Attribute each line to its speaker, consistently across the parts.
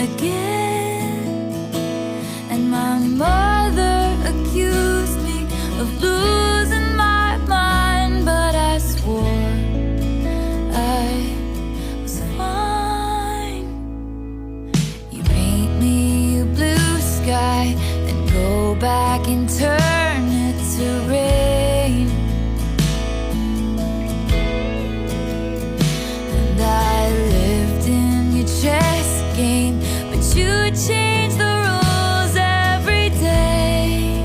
Speaker 1: again. And my mother accused me of losing my mind, but I swore I was fine. You paint me a blue sky, then go back and turn it to rain. And I lived in your chess game, but you changed the rules every day.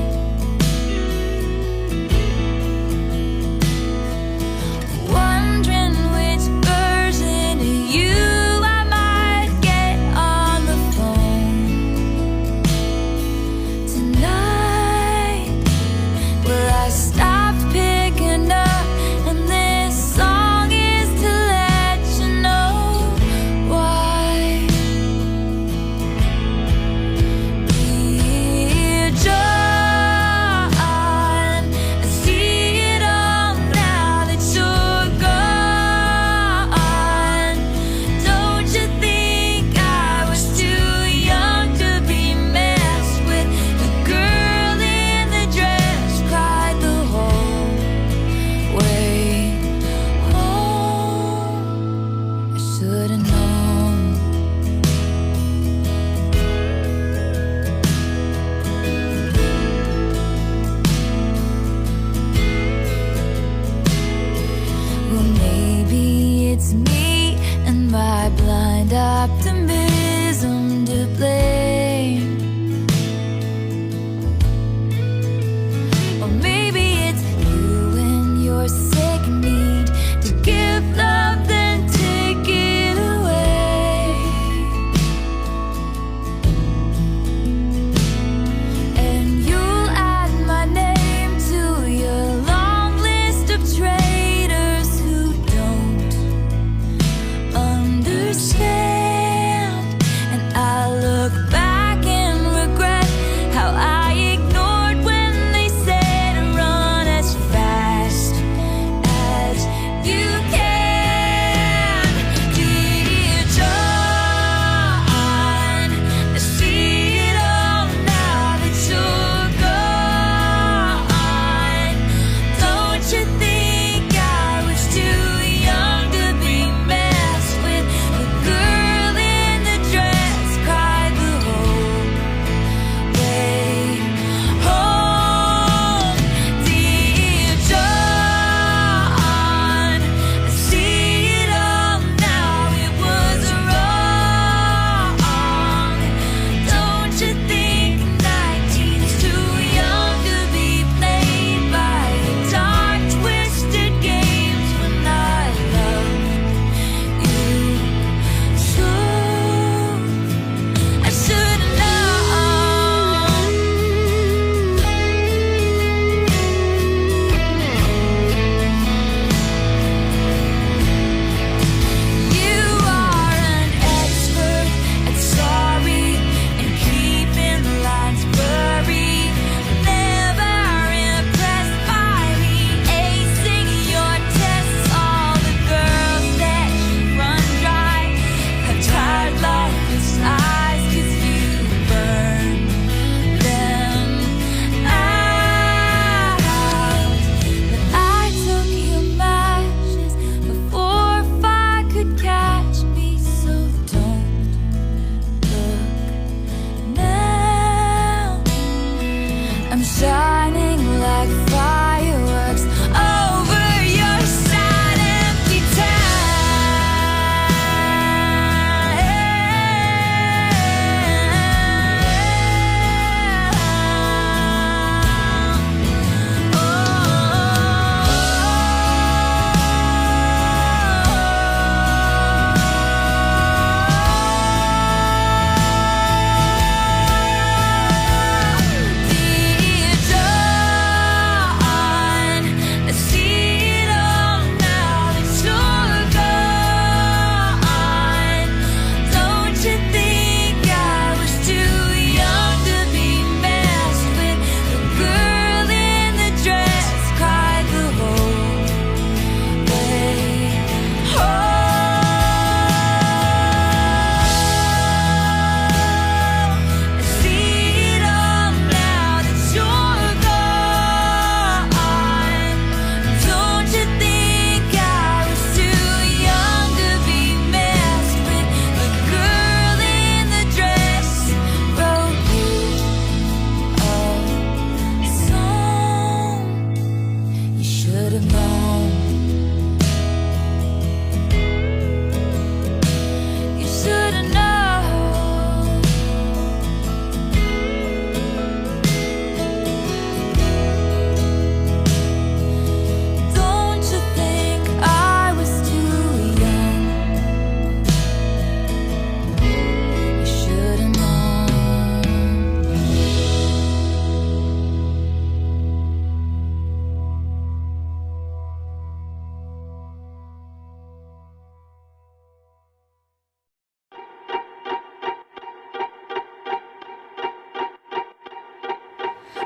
Speaker 1: Wondering which version of you I might get on the phone tonight. Well, I stopped picking up, and this song is to let you know why.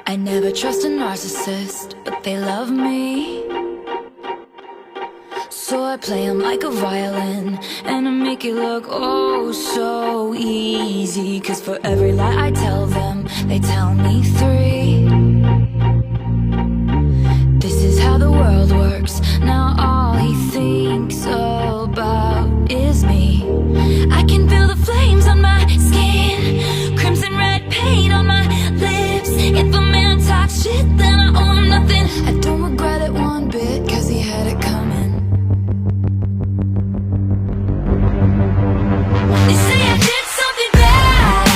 Speaker 1: I never trust a narcissist, but they love me. So I play them like a violin, and I make it look oh so easy. Cause for every lie I tell them, they tell me 3. This is how the world works. Now all he thinks about is me. I can feel the flames on my skin, crimson red paint on my lips. If a man talks shit, then I owe him nothing. I don't regret it one bit, cause he had it coming. They say I did something bad,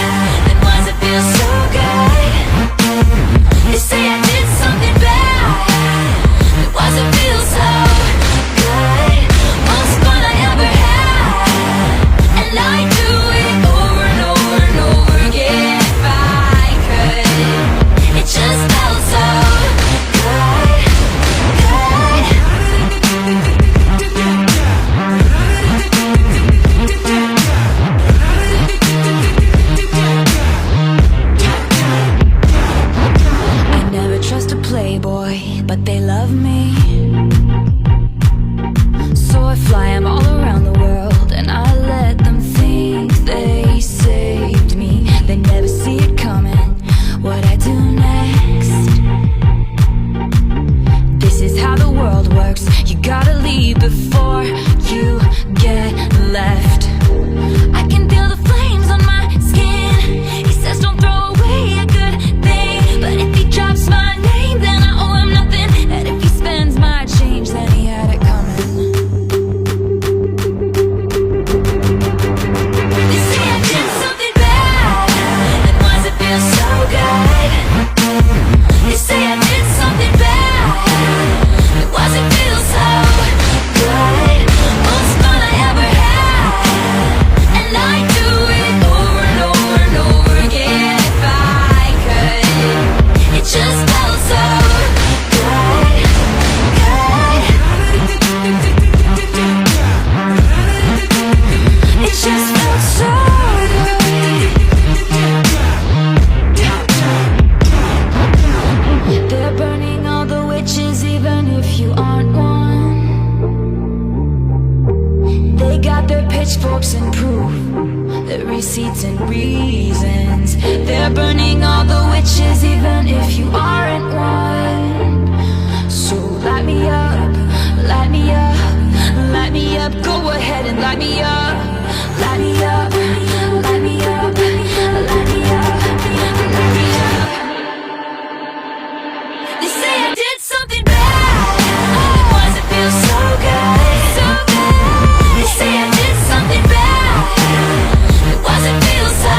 Speaker 1: then why does it feel so good? They say I did something bad, then why does it feel so good? Most fun I ever had, and I do it over and over and over again if I could. It just felt so good, good. I never trust a playboy, but they love me. So I fly them all around the world, and I let them think they saved me. They never see it coming, what I do next. This is how the world works. You gotta leave before you get left. I can feel the flames on my skin. He says don't throw away a good thing, but if he drops my name, then I owe him nothing. And if he spends my change, then he had it coming. They say I did something bad, and why does it feel so good? They say I did something bad, and why does it feel so good? Most fun I ever had, and I do it over and over and over again if I could. It just felt so good, good. It just felt so good. They're burning all the witches even if you aren't one. They got their pitchforks and proof, their receipts and reasons. They're burning all the witches even if you aren't one. So light me up, light me up, light me up. Go ahead and light me up, light me up, light me up, light me up, light me up. They say I did something bad, and why does it feel so good? So good. They say I did something bad, and why does it feel so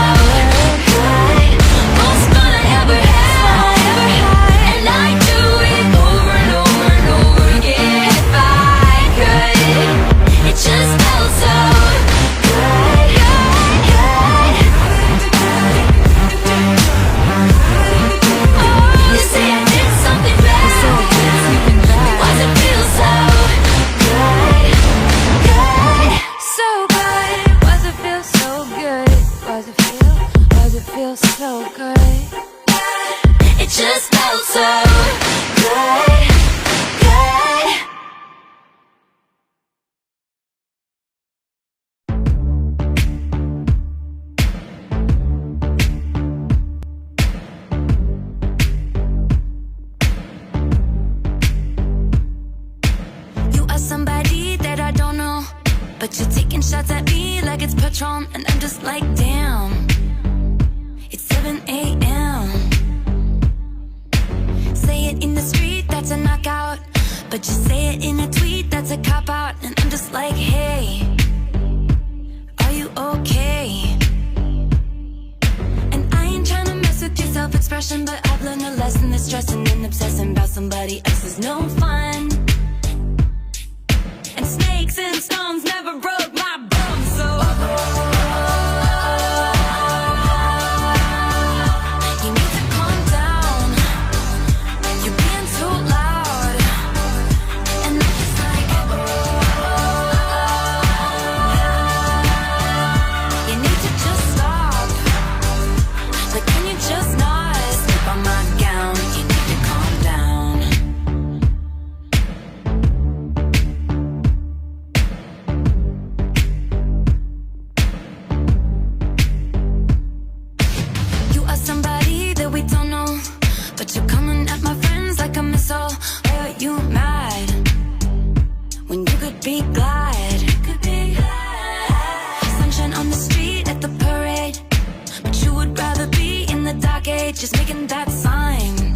Speaker 1: good? Most fun I ever had, and I do it over and over and over again if I could. It just felt so good, good, You say I did something bad, why does it feel so good, good, so good? Why does it feel so good? Why does it feel so good? It just felt so good, good. You are somebody that I don't know, but you're taking shots at me like it's Patron, and I'm just like, damn. It's 7 a.m. Say it in the street, that's a knockout, but you say it in a tweet, that's a cop-out. And I'm just like, hey, are you okay? And I ain't tryna mess with your self-expression, but I've learned a lesson that stressing and obsessing about somebody else is no fun. And snakes and stones never broke my bones, so you need to calm down. You're being too loud, and I'm just like, you need to just stop. But can you just not slip on my gown? just making that sign.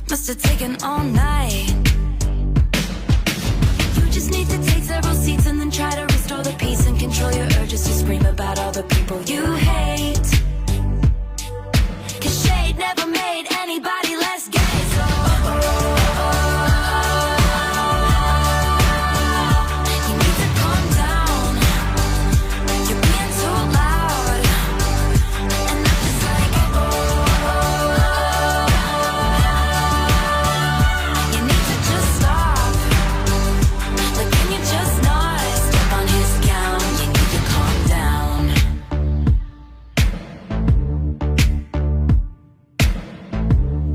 Speaker 1: Must have taken all night. You just need to take several seats and then try to restore the peace and control your urges to scream about all the people you hate. 'Cause shade never made anybody less gay. So you need to calm down. You're being too loud. And I'm just like, you need to just stop. Like, can you just not step on his gown? You need to calm down.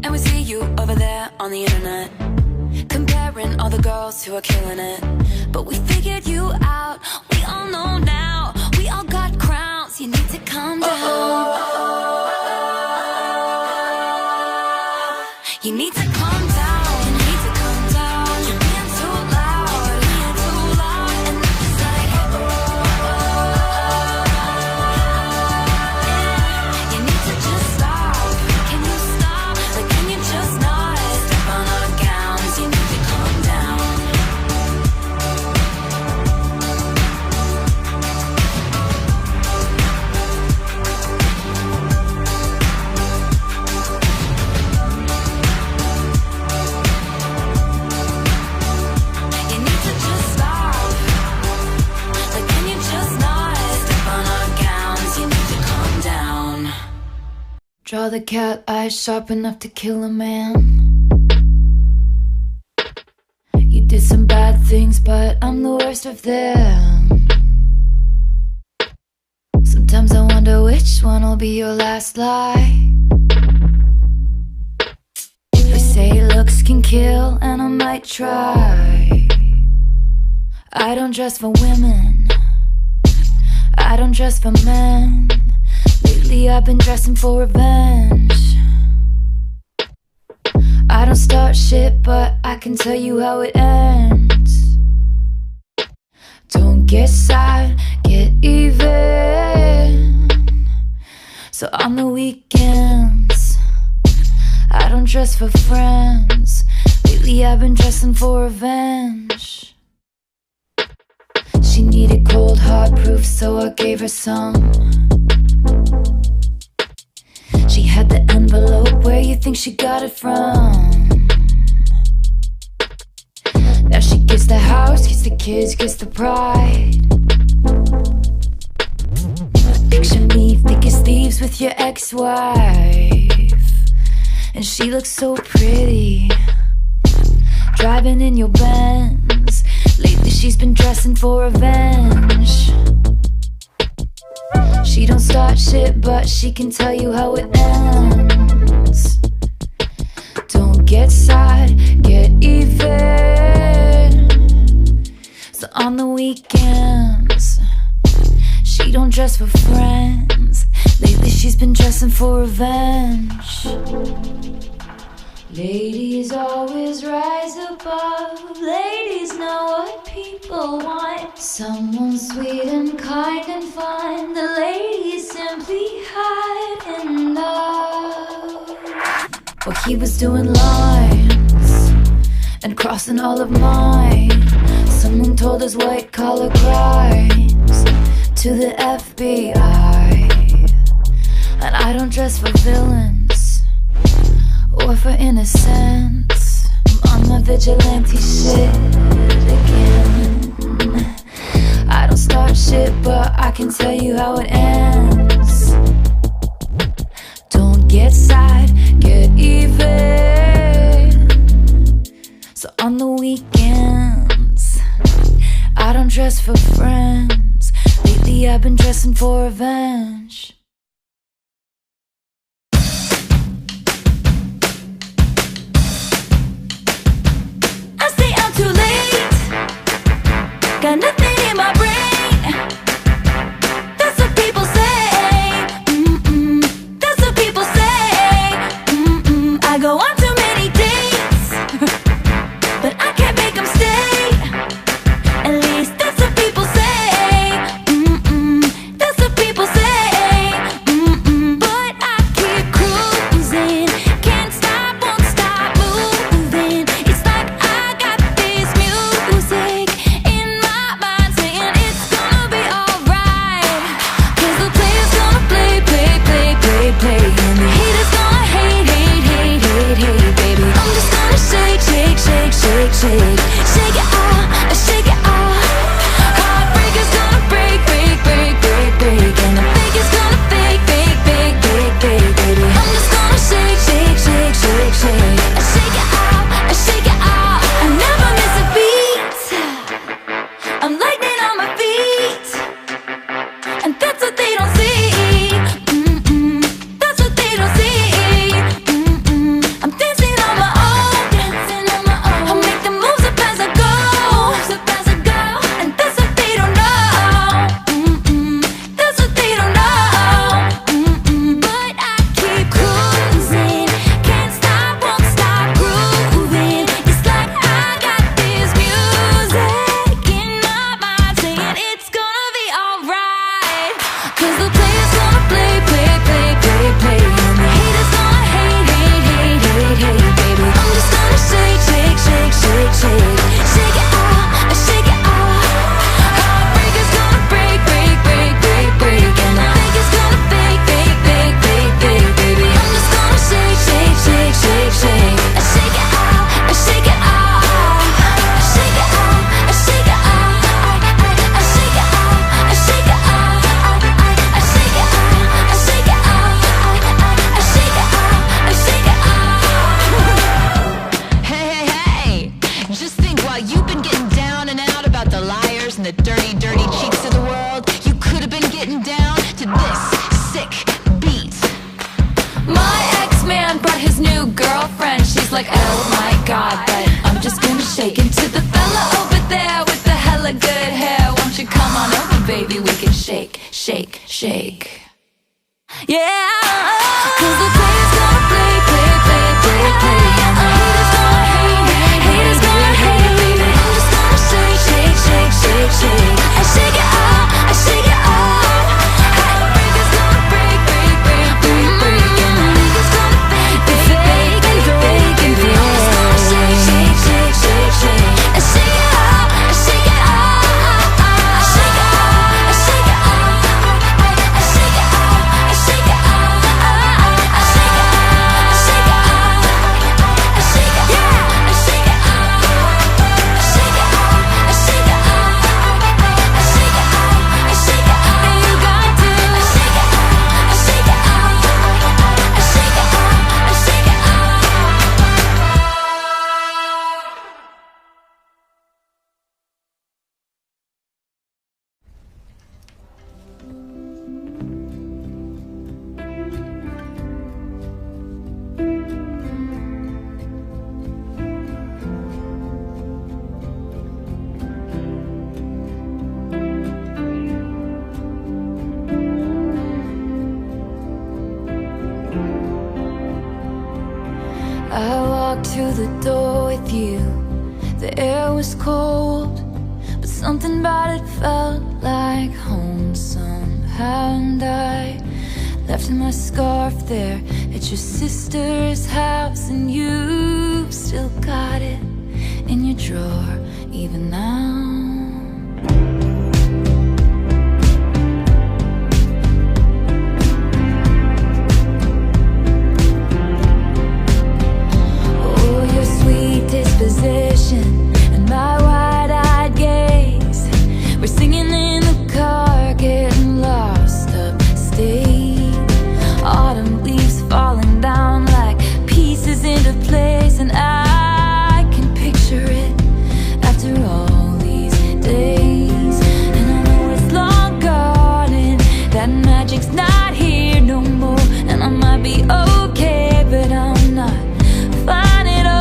Speaker 1: And we see you over there on the internet, comparing all the girls who are killing it. But we figured you out. We all know now. We all got crowns. You need to calm down. You need to calm down. You need to calm down. You're being too loud. Being too loud. And I'm just like, you need to just stop. Can you stop? Like, can you just not step on our gowns? You need to calm down. You need to just stop. Like, can you just not step on our gowns? You need to calm down. Draw the cat eyes sharp enough to kill a man. You did some bad things, but I'm the worst of them. Sometimes I wonder which one will be your last lie. We say looks can kill, and I might try. I don't dress for women, I don't dress for men. Lately I've been dressing for revenge. I don't start shit, but I can tell you how it ends. Don't get sad, get even. So on the weekends, I don't dress for friends. Lately I've been dressing for revenge. She needed cold hard proof, so I gave her some. She had the envelope, where you think she got it from? Now she gets the house, gets the kids, gets the pride. Picture me thick as thieves with your ex-wife, and she looks so pretty, driving in your Benz. Lately she's been dressing for revenge. She don't start shit, but she can tell you how it ends. Don't get sad, get even. So on the weekends, she don't dress for friends. Lately she's been dressing for revenge. Ladies always rise above. Ladies know what people want. Someone sweet and kind and fun. The ladies simply hide in love. Well, he was doing lines and crossing all of mine. Someone told his white collar crimes to the FBI. And I don't dress for villains or for innocence. I'm on my vigilante shit again. I don't start shit, but I can tell you how it ends. Don't get sad, get even. So on the weekends, I don't dress for friends. Lately I've been dressing for revenge. Too late, got nothing in my brain. That's what people say. That's what people say. I go on too many dates, but I can't make them stay. At least that's what people say. That's what people say. just like, oh my god. But I'm just gonna shake into the fella over there with the hella good hair. Won't you come on over, baby, we can shake, shake, shake. Yeah, 'cause the player's gonna play, play, play, play, play. And the haters gonna hate, haters gonna hate, baby. I'm just gonna shake, shake, shake, shake, shake. I shake it out, I shake it out. Heartbreaker's gonna break, break, break, break, break. And the leaguer's gonna fake, fake, fake, fake, fake, fake. I'm just gonna shake, shake, shake, shake, shake. I shake it out, I shake it out. I shake it out, I shake it out. I shake it out, I shake it out. I shake it out, I shake it out. I shake it out, I shake it out. I shake it out, I shake it out. I shake it out, I shake it out. And you got to. I shake it out, I shake it out. I shake it out, I shake it out. I walked to the door with you. The air was cold, but something about it felt like home somehow. And I left my scarf there at your sister's house, and you still got it in your drawer even now. Disposition and my wide-eyed gaze. We're singing in the car, getting lost upstate. Autumn leaves falling down like pieces into place, and I can picture it after all these days. And I know it's long gone and that magic's not here no more. And I might be okay, but I'm not fine at all.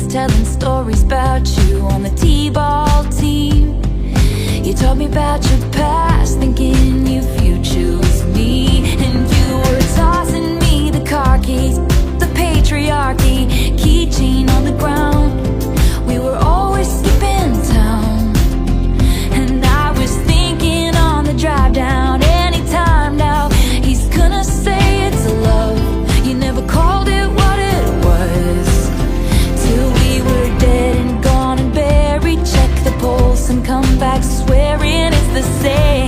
Speaker 1: Telling stories about you on the T-ball team. You told me about your past, thinking your future was me. And you were tossing me the car keys, the patriarchy, keychain on the ground. We were always skipping town, and I was thinking on the drive down, anytime now he's gonna say it's love. You never called it what it was till we were dead and gone and buried. Check the pulse and come back swearing it's the same.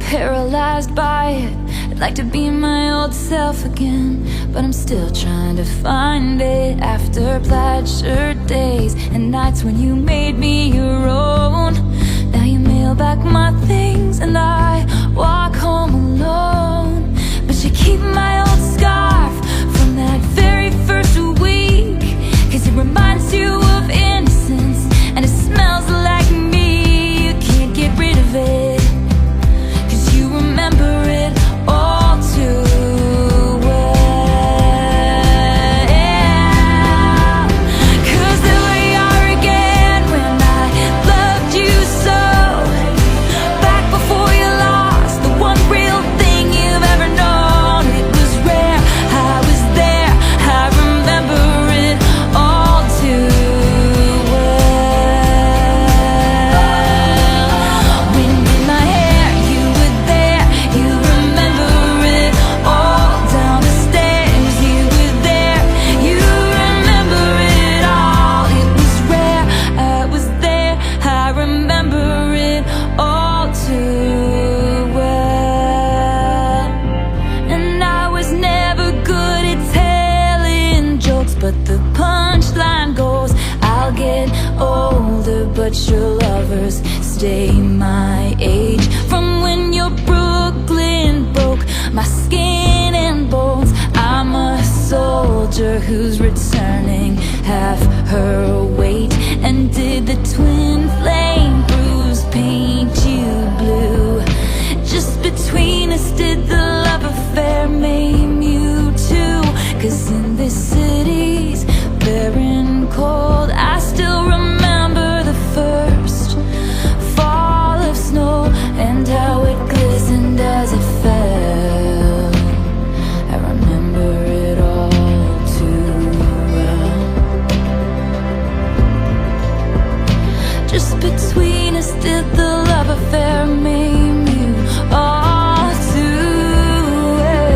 Speaker 1: paralyzed by it. I'd like to be my old self again, but I'm still trying to find it. After plaid shirt days and nights when you made me your own, now you mail back my things and I walk home alone. But you keep my old scarf from that very first week, 'cause it reminds you of innocence and it smells like me. You can't get rid of it, 'cause you remember it all too well. 'Cause there we are again when I loved you so, back before you lost the one real thing you've ever known. It was rare, I was there, I remember it all too well. Wind in my hair, you were there, you remember it all. Down the stairs, you were there, you remember it all. It was rare, I was there, I remember it all too well. And I was never good at telling jokes, but the punchline goes, I'll get older, but your lovers stay my age. From when your Brooklyn broke my skin and bones, I'm a soldier who's returning half her weight. And did the twin flame bruise paint you blue? Just between us, did the love affair maim you too? 'Cause in this city's barren cold, I still remember the first fall of snow and how it glistened as it fell. I remember it all too well. Just between us, did the love affair maim you all too well?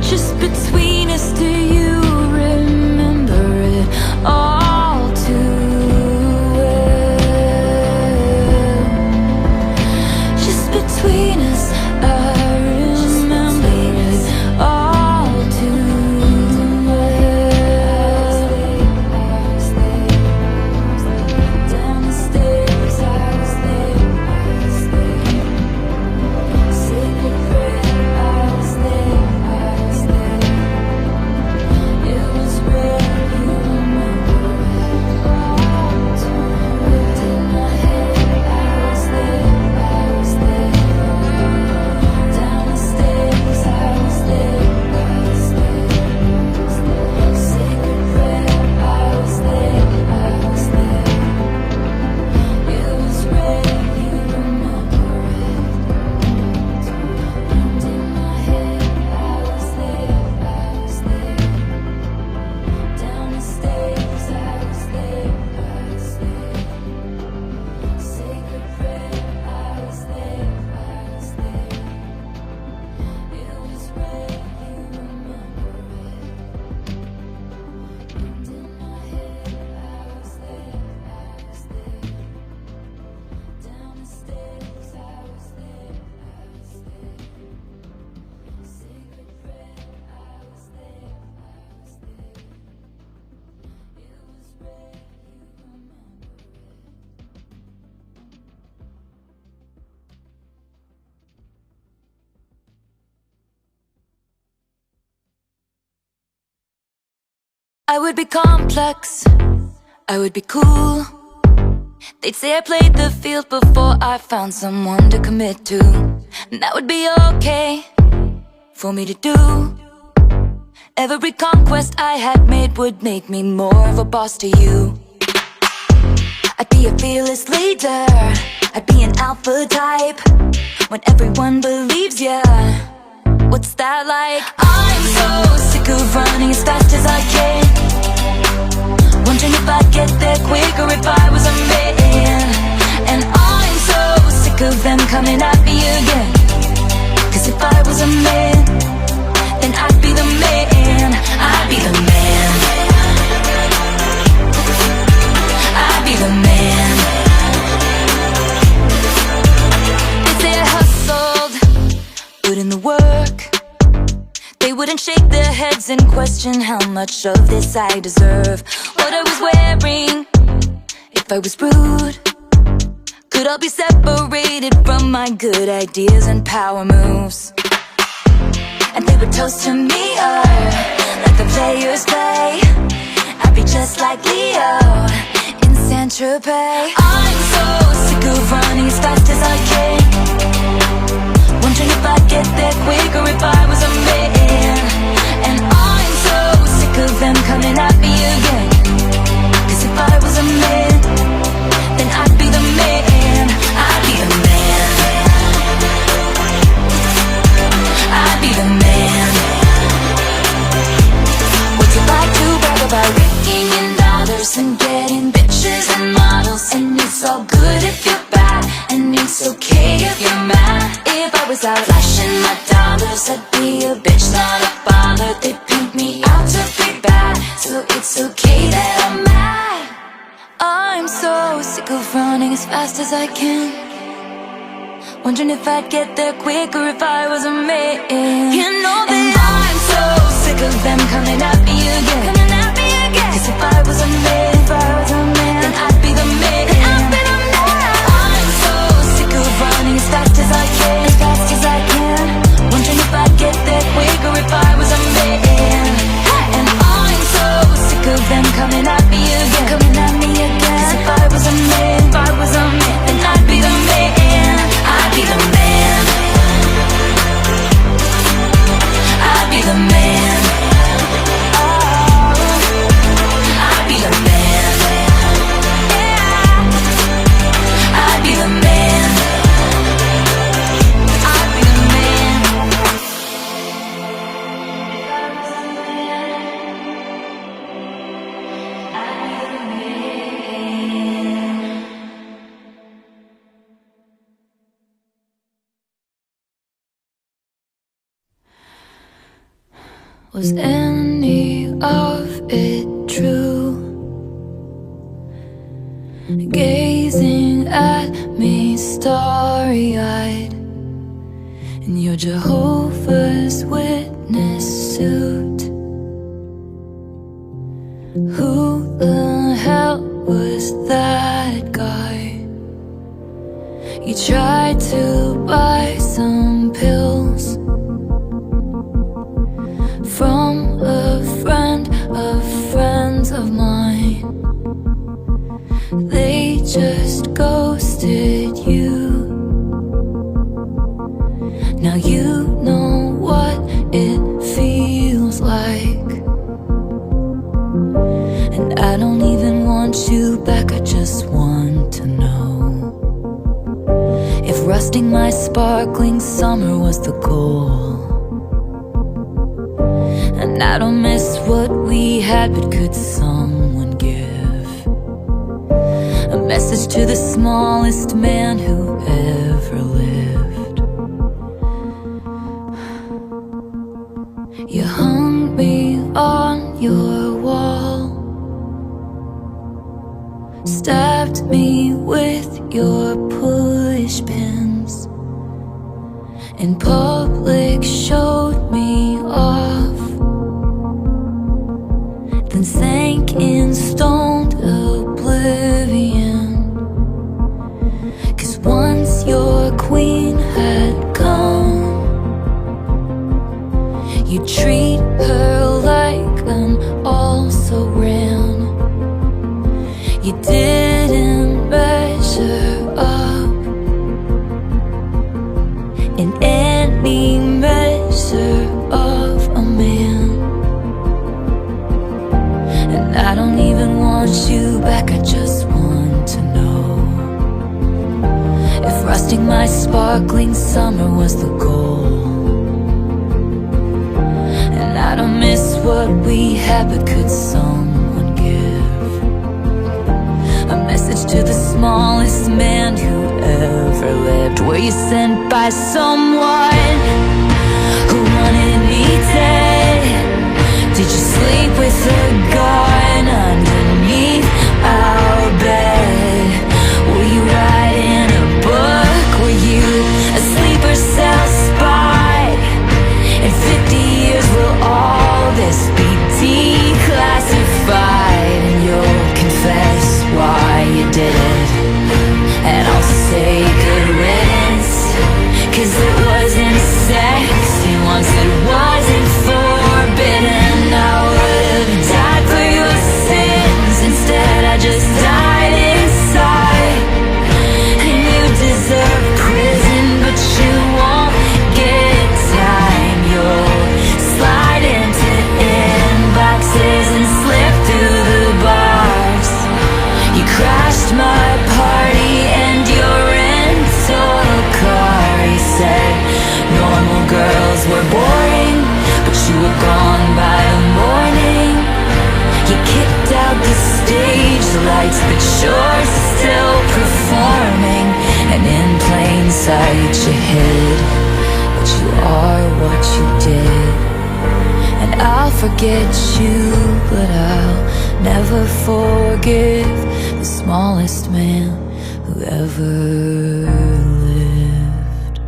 Speaker 1: Just between us, do you remember it all too well? Just between us, I remember it all too well. Down the stairs, I was there, sacred prayer, I was there, it was rare, you remember it all too well. In my head, I was there, down the stairs, I was there, sacred prayer, I was there, it was rare, you remember it. And in my head, I was there, down the stairs, I was there, sacred prayer, I was there, it was rare, you remember it. And in my head, I was there, down the stairs, I was there, sacred prayer, I was there, it was rare, you remember it. I would be complex, I would be cool. They'd say I played the field before I found someone to commit to. And that would be okay for me to do. Every conquest I had made would make me more of a boss to you. I'd be a fearless leader, I'd be an alpha type. When everyone believes ya, what's that like? I'm so sick of running as fast as I can, wondering if I'd get there quicker if I was a man. And I'm so sick of them coming at me again, 'cause if I was a man, then I'd be the man. I'd be the man. I'd be the man. heads and question how much of this I deserve. What I was wearing, if I was rude, could all be separated from my good ideas and power moves. And they would toast to me, like the players play. I'd be just like Leo in Saint-Tropez. I'm so sick of running as fast as I can, wondering if I'd get there quicker if I was a man. And I'm so sick of them coming at me again, 'cause if I was a man, then I'd be the man. I'd be the man. I'd be the man. What's it like to brag about raking in dollars and getting bitches and models? And it's all good if you're bad, and it's okay if you're mad. If I was out flashing my dollars, I'd be a bitch, not a bother. They paint me out to be bad, so it's okay that I'm mad. I'm so sick of running as fast as I can, wondering if I'd get there quicker if I was a man. You know that, and I'm so sick of them coming at me again, 'cause if I was a man, then I'd be the man. I'm so sick of running as fast as I can, wondering if I'd get there quicker if I was a man. And I'm so sick of them coming at me again, 'cause if I was a man, then I'd be the man. I'd be the man. I'd be the man. Oh, I'd be the man. Yeah. I'd be the man. I'd be the man. Was any of it true? Gazing at me starry-eyed in your Jehovah's Witness suit. Who the hell was that guy? You tried to buy some pills from a friend of friends of mine. They just ghosted you. Now you know what it feels like, and I don't even want you back. I just want to know if rusting my sparkling summer was the goal. And I don't miss what we had, but could someone give a message to the smallest man who ever lived? You hung me on your wall, stabbed me with your push pins, in public showed me off, then sank in stoned oblivion. 'Cause once your queen had come, you treat her like an also ran. You didn't measure up in any measure of a man. And I don't even want you back, I just want to know if rusting my sparkling summer was the goal. And I don't miss what we had, but could someone give a message to the smallest man who ever lived? Were you sent by someone who wanted me dead? Did you sleep with a gun underneath our bed? Were you writing a book? Were you a sleeper cell spy? In 50 years we'll all you did. And I'll forget you, but I'll never forgive the smallest man who ever lived.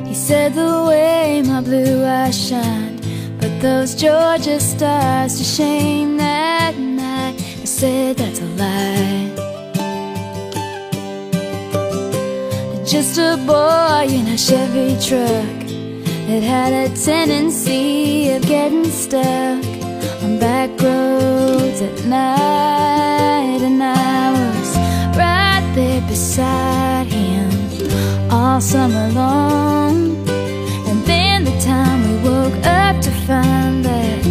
Speaker 1: He said the way my blue eyes shined put those Georgia stars to shame that night. I said that's a lie. Just a boy in a Chevy truck that had a tendency of getting stuck on back roads at night. And I was right there beside him all summer long. And then the time we woke up to find that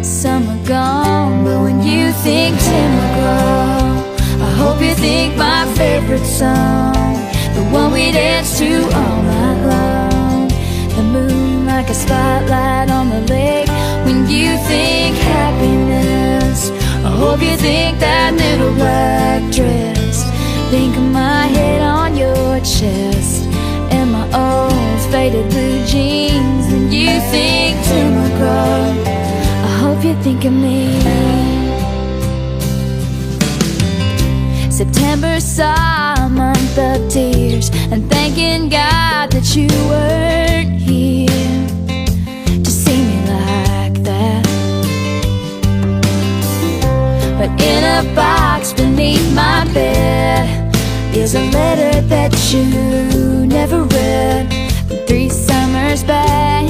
Speaker 1: summer gone. But when you think Tim McGraw, I hope you think my favorite song, the one we dance to all night long. The moon like a spotlight on the lake. When you think happiness, I hope you think that little black dress. Think of my head on your chest and my old faded blue jeans. When you think Tim McGraw, I hope you think of me. September saw a month of tears, and thanking God that you weren't here to see me like that. But in a box beneath my bed is a letter that you never read from 3 summers back.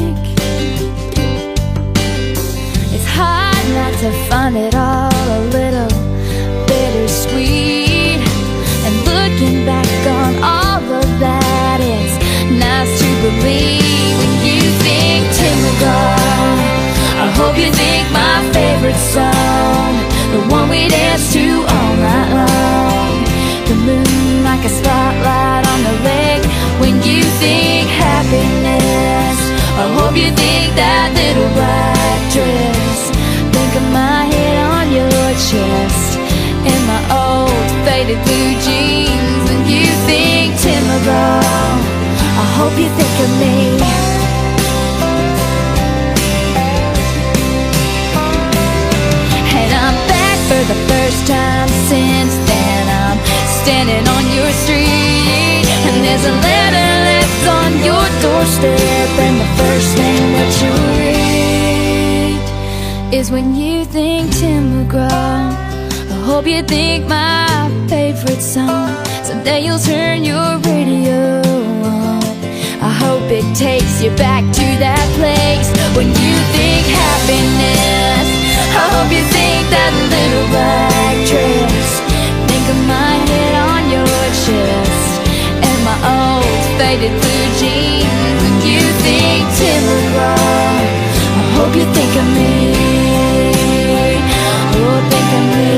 Speaker 1: It's hard not to find it all a little bittersweet. And looking back on all of that, it's nice to believe. When you think Tim McGraw, I hope you think my favorite song, the one we dance to all night long. The moon like a spotlight on the lake. When you think happiness, I hope you think that little black dress. Think of my head on your chest and my old faded blue jeans. When you think Tim McGraw, I hope you think of me. And I'm back for the first time since then. I'm standing on your street, and there's a letter left on your doorstep, and the first thing that you read is when you think Tim McGraw, I hope you think my favorite song. Someday you'll turn your radio on. I hope it takes you back to that place when you think happiness. I hope you think that little black dress. Think of my head on your chest and my old faded blue jeans. When you think Tim McGraw, I hope you think of me. Oh, think of me.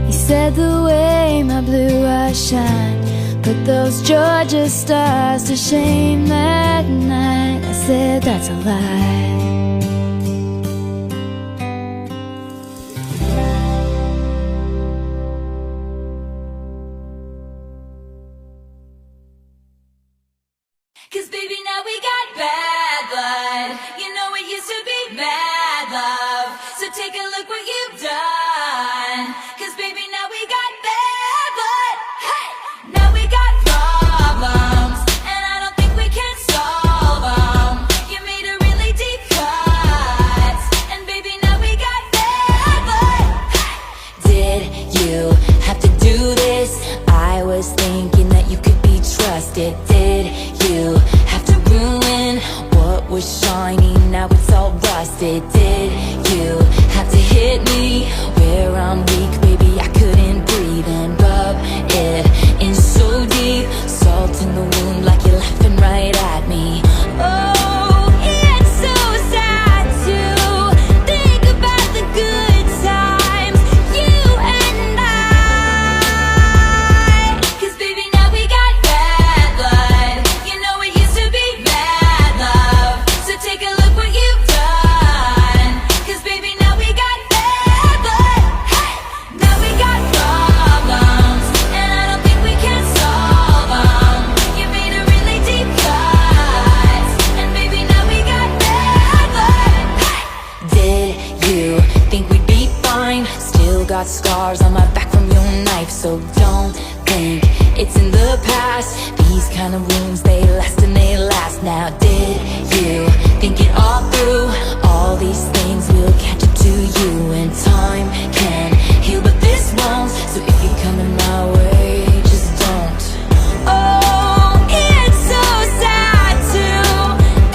Speaker 1: He said the way my blue eyes shine put those Georgia stars to shame that night. I said that's a lie.
Speaker 2: Cause baby, now we got bad blood. You know it used to be mad love. So take a look what you've done. Cause baby, now we got bad blood. Hey! Now we got problems, and I don't think we can solve them. You made a really deep cut, and baby, now we got bad blood. Hey! Did you have to do this? I was thinking that you could be trusted. Did you have to ruin These kind of wounds, they last and they last. Now did you think it all through? All these things will catch up to you, and time can heal, but this won't. So if you're coming my way, just don't. Oh, it's so sad to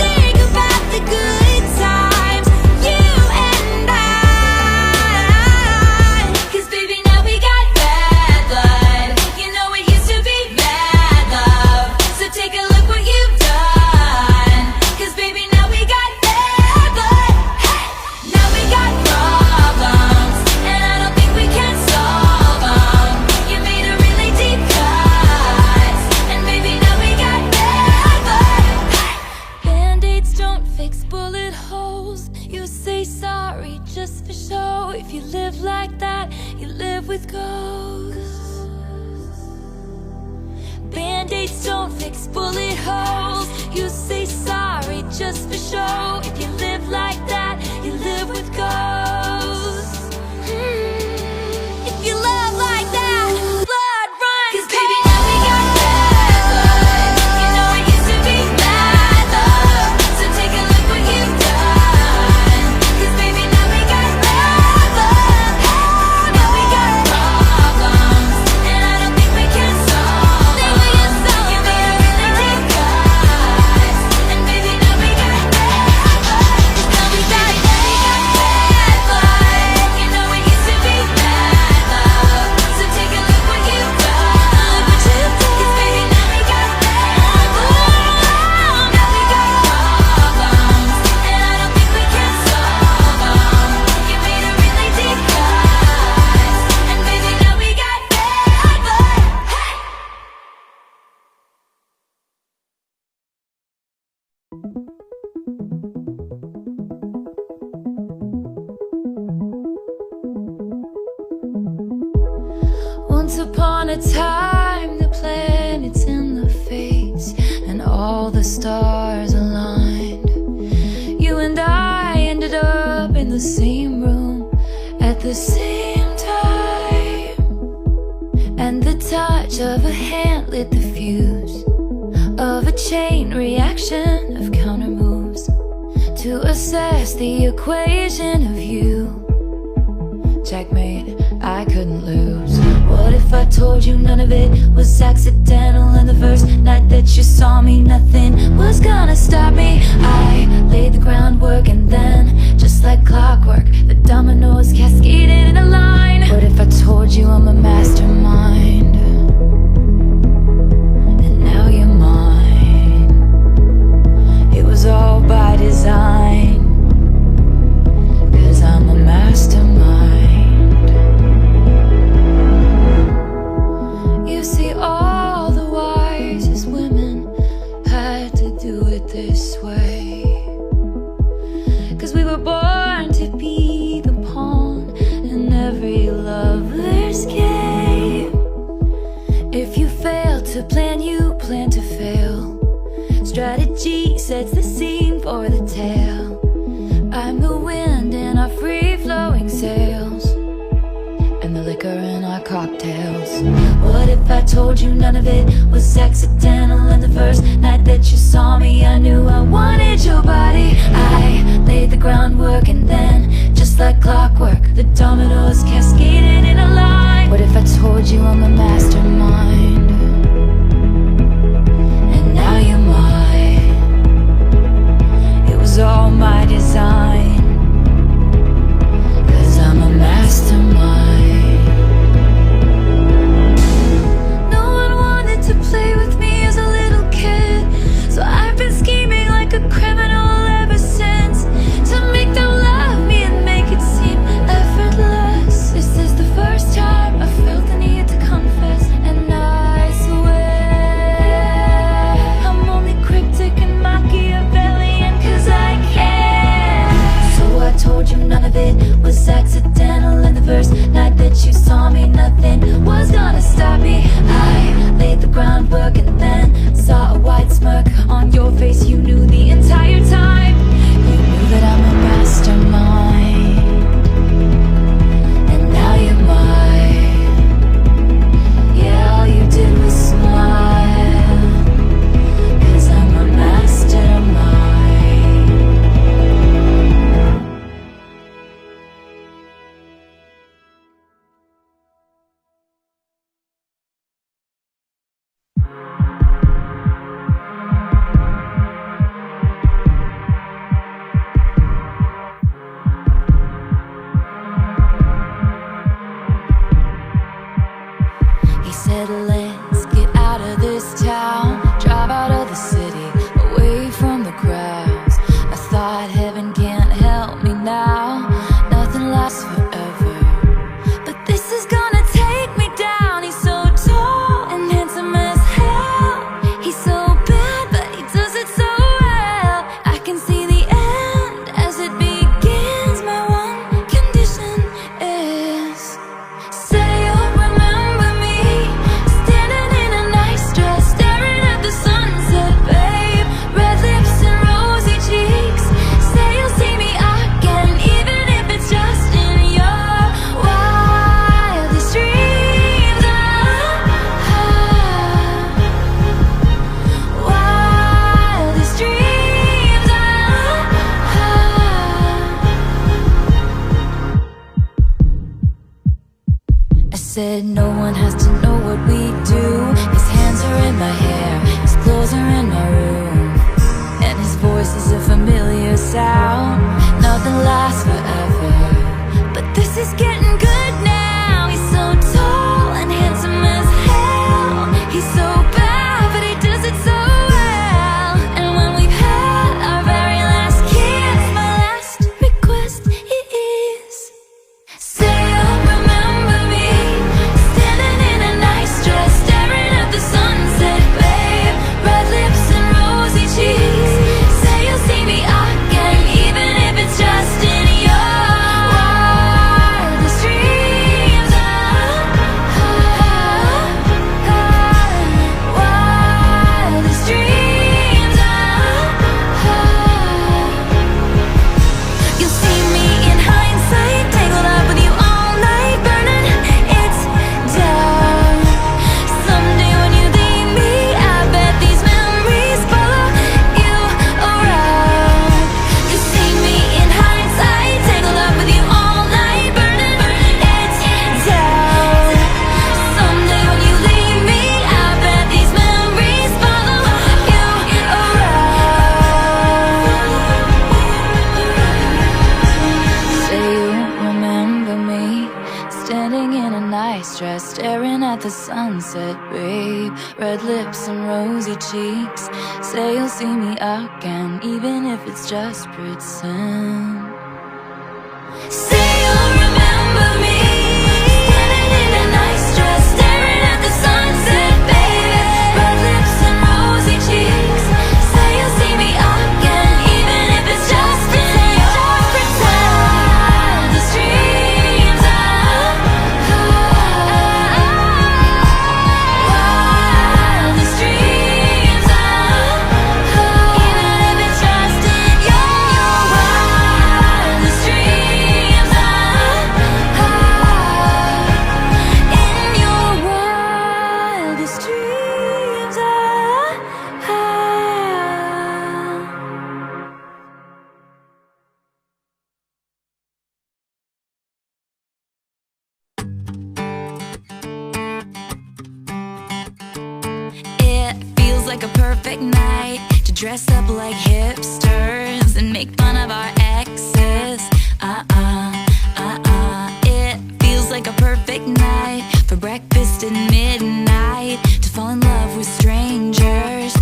Speaker 2: think about the good times, you and I. 'Cause baby, now we got bad blood. You know it used to be mad love. So take a look what you've done. 'Cause baby, now we got bad blood. Hey! Now we got problems, and I don't think we can solve them. You made a really deep cut, and baby, now we got bad blood. Hey! Band-aids don't fix bullet holes. You say sorry just for show. If you live like that, you live with ghosts. Band-aids don't fix bullet holes. You say sorry just for show. If you live like that, you live with ghosts. If you love like that, blood runs. 'Cause baby, now we got bad blood. You know it used to be bad love. So take a look what you've done. 'Cause baby, now we got bad blood. Now we got problems, and I don't think we can solve them. You made a really deep cut, and baby, now we got bad blood. Now we got bad blood. You know it used to be bad love. So take a look what you've done. 'Cause baby, now we got bad blood. Now we got problems, and I don't think we can solve them. You made a really deep cut, and baby, now we got bad blood. Hey! Once upon a time, the planets in the fates and all the stars aligned. You and I ended up in the same room at the same time, and the touch of a hand lit the fuse of a chain reaction of counter moves to assess the equation of you. Checkmate, I couldn't lose. What if I told you none of it was accidental, and the first night that you saw me, nothing was gonna stop me? I laid the groundwork, and then, just like clockwork, the dominoes cascaded in a line. What if I told you I'm a mastermind, and now you're mine? It was all by design, 'cause I'm a mastermind. You see, all the wisest women had to do it this way, 'cause we were born to be the pawn in every lover's game. If you fail to plan, you plan to fail. Strategy sets the scene for the tale. I'm the wind in our free-flowing sails, and the liquor in our cocktails. What if I told you none of it was accidental, and the first night that you saw me, I knew I wanted your body. I laid the groundwork, and then, just like clockwork, the dominoes cascaded in a line. What if I told you I'm a mastermind, and now you're mine? It was all my design, 'cause I'm a mastermind. No one wanted to play with me as a little kid, so I've been scheming like a criminal ever since, to make them love me and make it seem effortless. This is the first time I felt the need to confess said no one has to know what we do. His hands are in my hair, his clothes are in my room, and his voice is a familiar sound. Nothing lasts forever, but this is getting good now. He's so tall and handsome as hell. He's so bad, but he does it so well. And when we've had our very last kiss, my last request is, say you'll remember me, standing in a nice dress, staring at the sunset, babe. Red lips and rosy cheeks. Say you'll see me again, even if it's just in your wildest dreams. Wildest dreams. You'll see me in hindsight, tangled up with you all night, burning it down. Someday when you leave me, I bet these memories follow you around. You see me in hindsight, tangled up with you all night, burning it down. Someday when you leave me, I bet these memories follow you around. Say you remember me, standing in a nice dress, staring at the sunset, babe. Red lips and rosy cheeks. Say you'll see me again, even if it's just pretend. Say you'll remember me, standing in a nice dress, staring at the sunset, baby. Red lips and rosy cheeks. Say you'll see me again, even if it's just pretend. Wildest dreams. Wildest dreams. Even if it's just in your wildest dreams. In your wildest dreams. It feels like a perfect night to dress up like hipsters and make fun of our exes. It feels like a perfect night for breakfast at midnight, to fall in love with strangers.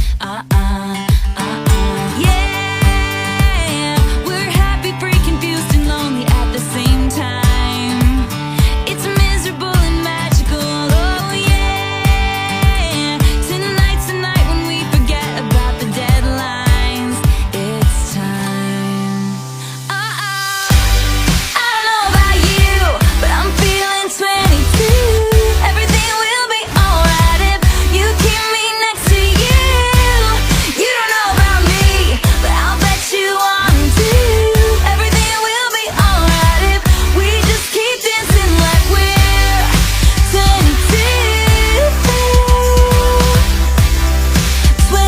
Speaker 2: Yeah, we're happy, free, confused, and lonely at the same time. It's miserable and magical, oh yeah. Tonight's the night when we forget about the deadlines. It's time. I don't know about you, but I'm feeling 22. Everything will be alright if you keep me next to you. You don't know about me, but I'll bet you want to. Everything will be alright if we just keep dancing like we're 22. 22.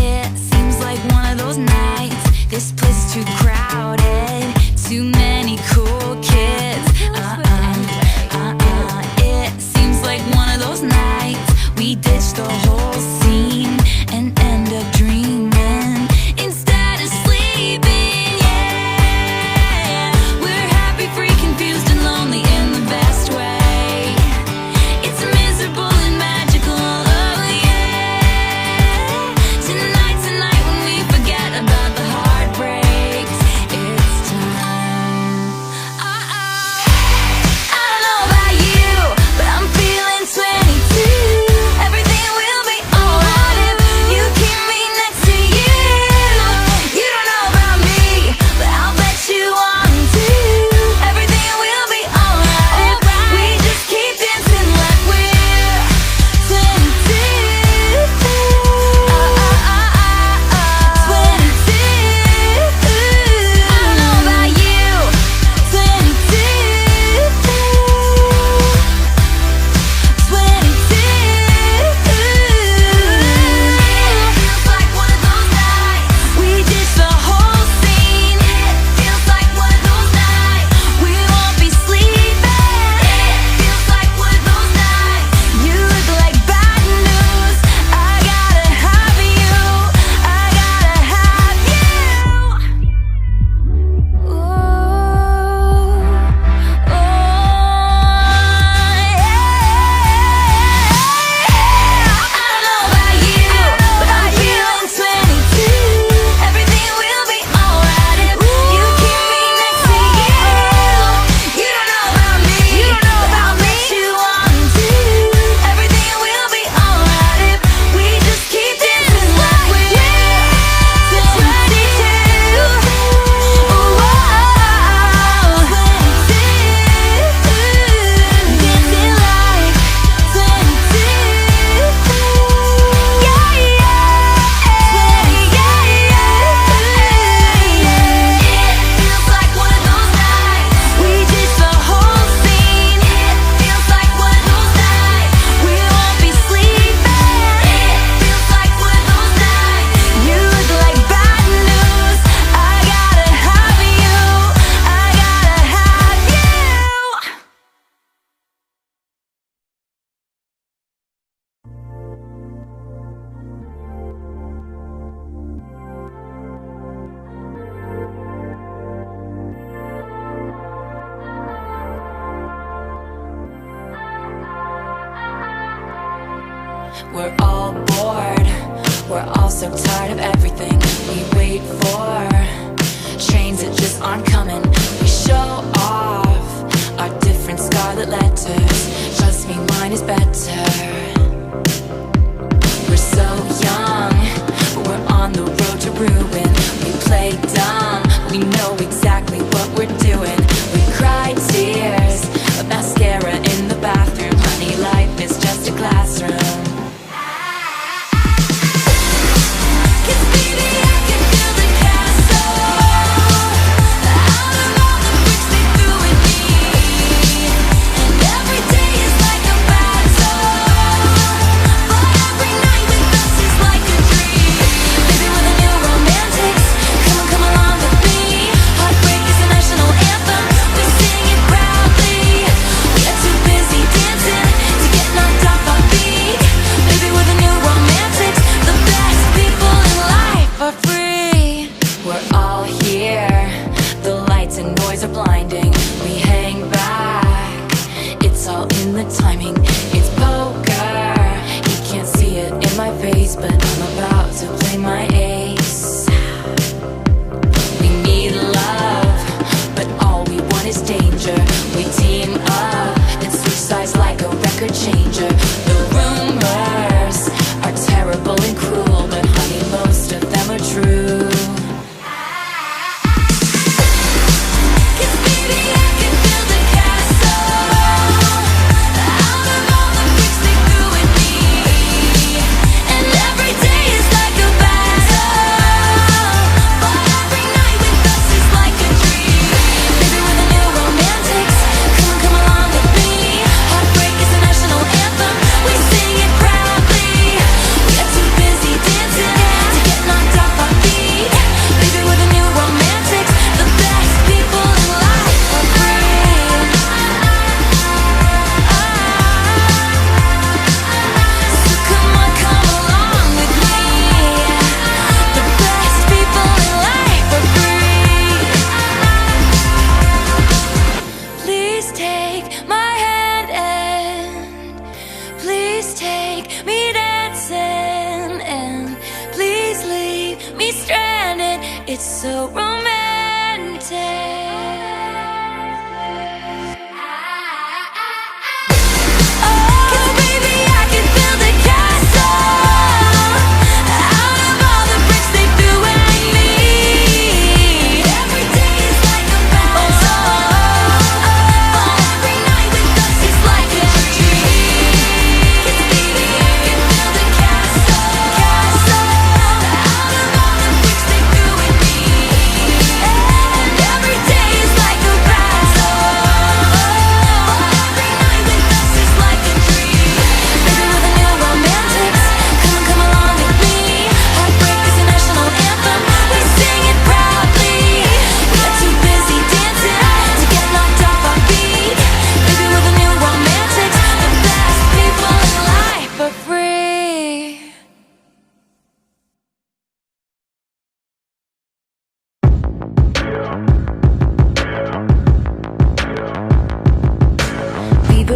Speaker 2: It seems like one of those nights. This place is too crowded, too many cool kids. It seems like one of those nights we ditch the whole scene and end up dreaming instead of sleeping. Yeah, we're happy, free, confused, and lonely in the best way. It's miserable and magical, oh yeah. Tonight's the night when we forget about the heartbreaks. It's time. I don't know about you, but I'm feeling 22. Everything will We're all bored, we're all so tired of everything we wait for. Trains that just aren't coming. We show off our different scarlet letters. Trust me, mine is better. We're so young, but we're on the road to ruin. We play dumb, we know exactly what we're doing. We cry tears of mascara in the bathroom. Honey, life is just a classroom.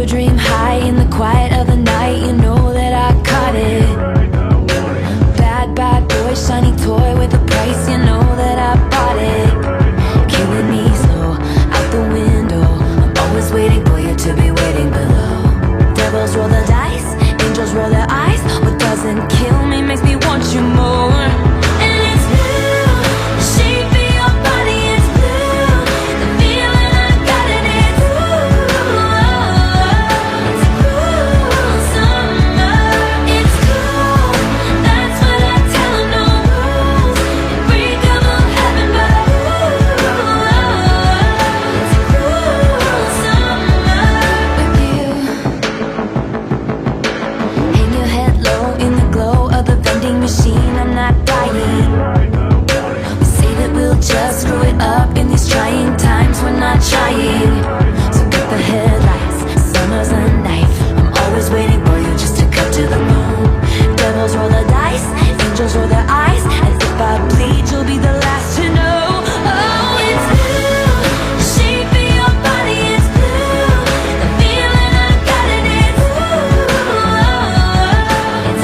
Speaker 3: Dream high in the quiet of the night. You know that I caught it. Bad, bad boy, shiny toy with a price. You know that I bought it. Killing me slow, out the window. I'm always waiting for you to be waiting below. Devils roll the dice, angels roll their eyes. What doesn't kill me makes me want you more. And it's blue, the shape of your body is blue. The feeling I got it is blue. Machine, I'm not dying. We say that we'll just screw it up in these trying times. We're not trying. So get the headlights, summer's a knife. I'm always waiting for you just to cut to the bone. Devils roll the dice, angels roll their eyes. And if I bleed, you'll be the last to know. Oh, it's blue, the shape of your body is blue. The feeling I got it is blue. It's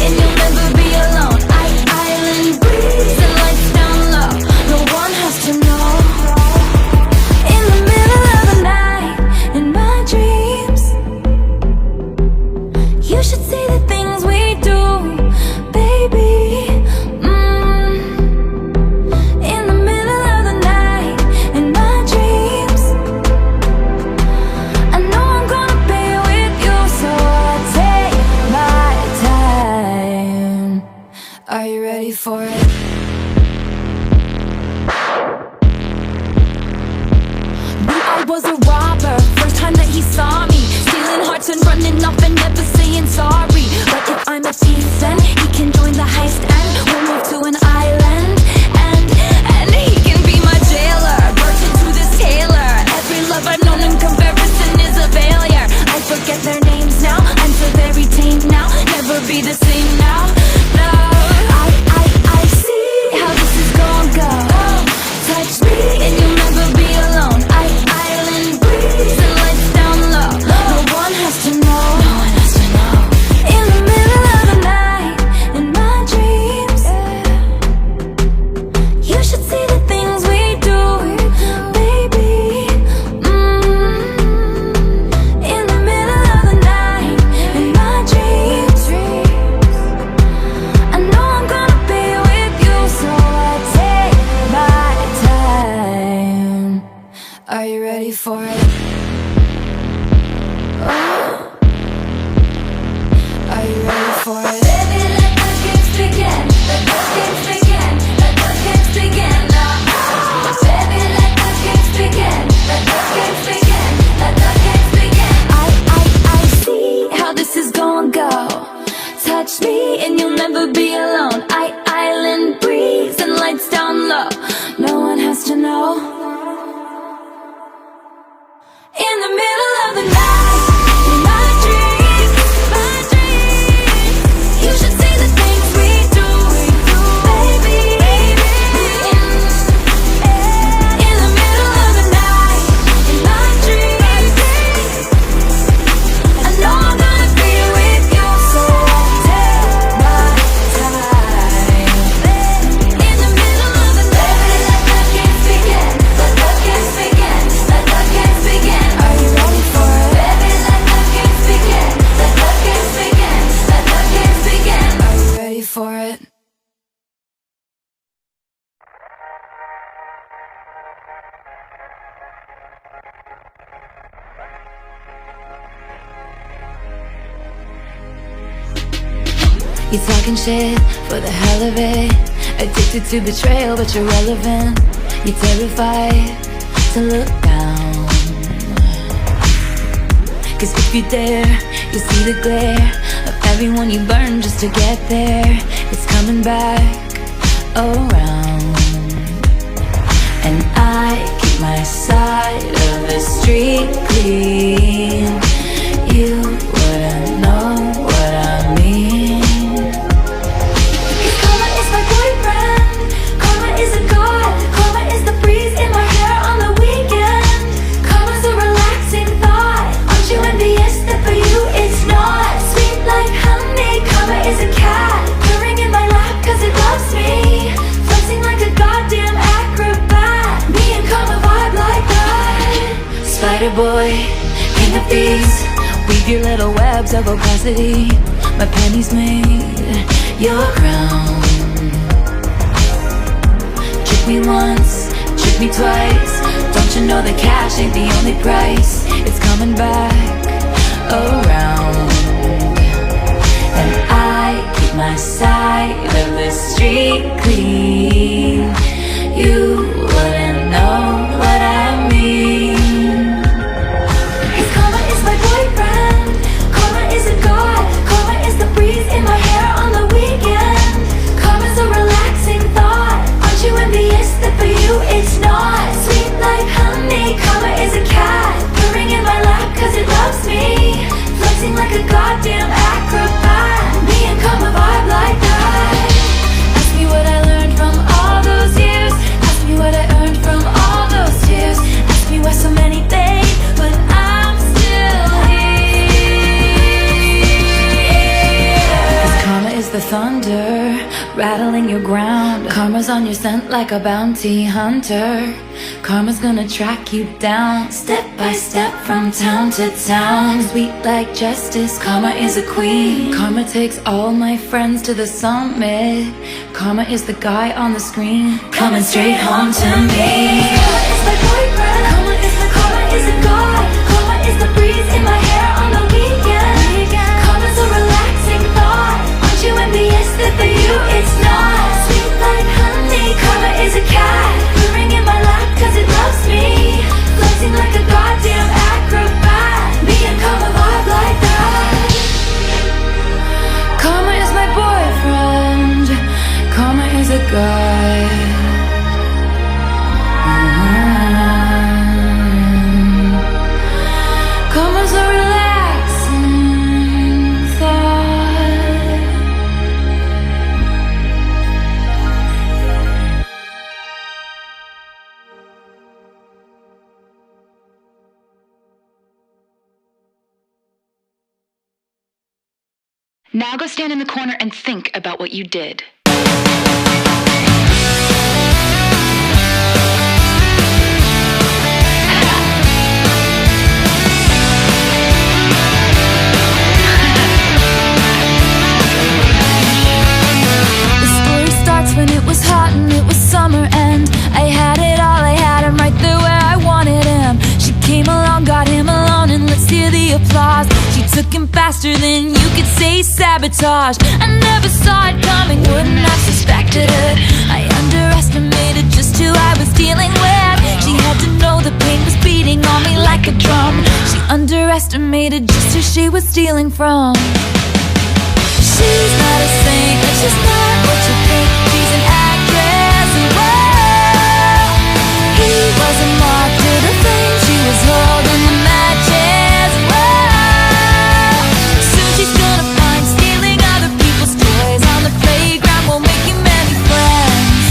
Speaker 3: and you'll never be alone. Island breeze and lights down low. No one has to know. In the middle of the night, in my dreams, you should see the things we do, baby. In the middle of the night, in my dreams, I know I'm gonna be with you, so I'll take my time. Are you ready for it? I was a robber, first time that he saw me, stealing hearts and running off and never saying sorry. But if I'm a thief, then he can join the heist and we'll move to an island. And he can be my jailer, birth into this tailor. Every love I've known in comparison is a failure. I forget their names now, I'm so very tame now. Never be the same now, no. I see how this is gonna go. Touch me and you'll never be alone. Island breeze and lights down low. No one has to know. No one has to know. In the middle of the night, in my dreams, you should see the things we do, baby. In the middle of the night, in my dreams, I know I'm gonna be with you, so I'll take my time. Are you ready for it? Are you ready for it?
Speaker 2: Baby, let the games begin. Let the games begin. Let the games begin now. Baby, let the games begin. Let the games begin. Let the games begin.
Speaker 3: I see how this is gonna go. Touch me and you'll never be alone. Island breeze and lights down low. No one has to know. In the middle of the night, in my dreams, you should see the things we do, baby. In the middle of the night, in my dreams, I know I'm gonna be with you, so I'll take my time. In the middle of the night,
Speaker 2: Let the games begin. Let the games begin. Let the games begin.
Speaker 3: are you ready for it?
Speaker 2: Baby, let the games begin. Let the games begin. Let the games begin.
Speaker 3: Are you ready for it? You're talking shit for the hell of it. Addicted to betrayal, but you're relevant. You're terrified to look down. Cause if you dare, you see the glare of everyone you burn just to get there. It's coming back around. And I keep my side of the street clean. You wouldn't know what I mean.
Speaker 2: Karma is my boyfriend. Karma is a god. Karma is the breeze in my hair on the weekend. Karma's a relaxing thought. Aren't you envious that for you it's not? Sweet like honey. Karma is a cat purring in my lap cause it loves me. Flexing like a goddamn acrobat. Me and Karma vibe like that.
Speaker 3: Spider boy, king of thieves, weave your little webs of opacity. My pennies made your crown. Trick me once, trick me twice. Don't you know that cash ain't the only price? It's coming back around. And I keep my side of the street clean. You wouldn't know what I mean.
Speaker 2: Karma is my boyfriend. Karma is a god. Karma is the breeze in my hair on the weekend. Karma's a relaxing thought. Aren't you envious that for you it's not? Sweet like honey. Karma is a cat purring in my lap cause it loves me. Flexing like a goddamn acrobat. Me and Karma vibe like that.
Speaker 3: Ask me what I learned from all those years. Ask me the thunder, rattling your ground. Karma's on your scent like a bounty hunter. Karma's gonna track you down, step by step from town to town. Sweet like justice, karma is a queen. Karma takes all my friends to the summit. Karma is the guy on the screen, coming straight home to me. Karma is my boyfriend, karma is a god. Karma is the breeze in my hair on the weekend. Karma's a relaxing thought. Aren't you envious that for you it's not? Sweet like honey, karma is a cat, purring in my lap cause it loves me. Flexing like a goddamn acrobat. Me and karma vibe like that. Karma is my boyfriend. Karma is a god. Karma's a relaxing thought.
Speaker 4: Now go stand in the corner and think about what you did.
Speaker 3: When it was hot and it was summer and I had it all, I had him right there where I wanted him. She came along, got him alone, and let's hear the applause. She took him faster than you could say sabotage. I never saw it coming, wouldn't have suspected it. I underestimated just who I was dealing with. She had to know the pain was beating on me like a drum. She underestimated just who she was stealing from. She's not a saint, and she's not what you think. She's an actress, and whoa, he was a moth to the flame. She was holding the matches, whoa. Soon she's gonna find stealing other people's toys on the playground won't make you many friends.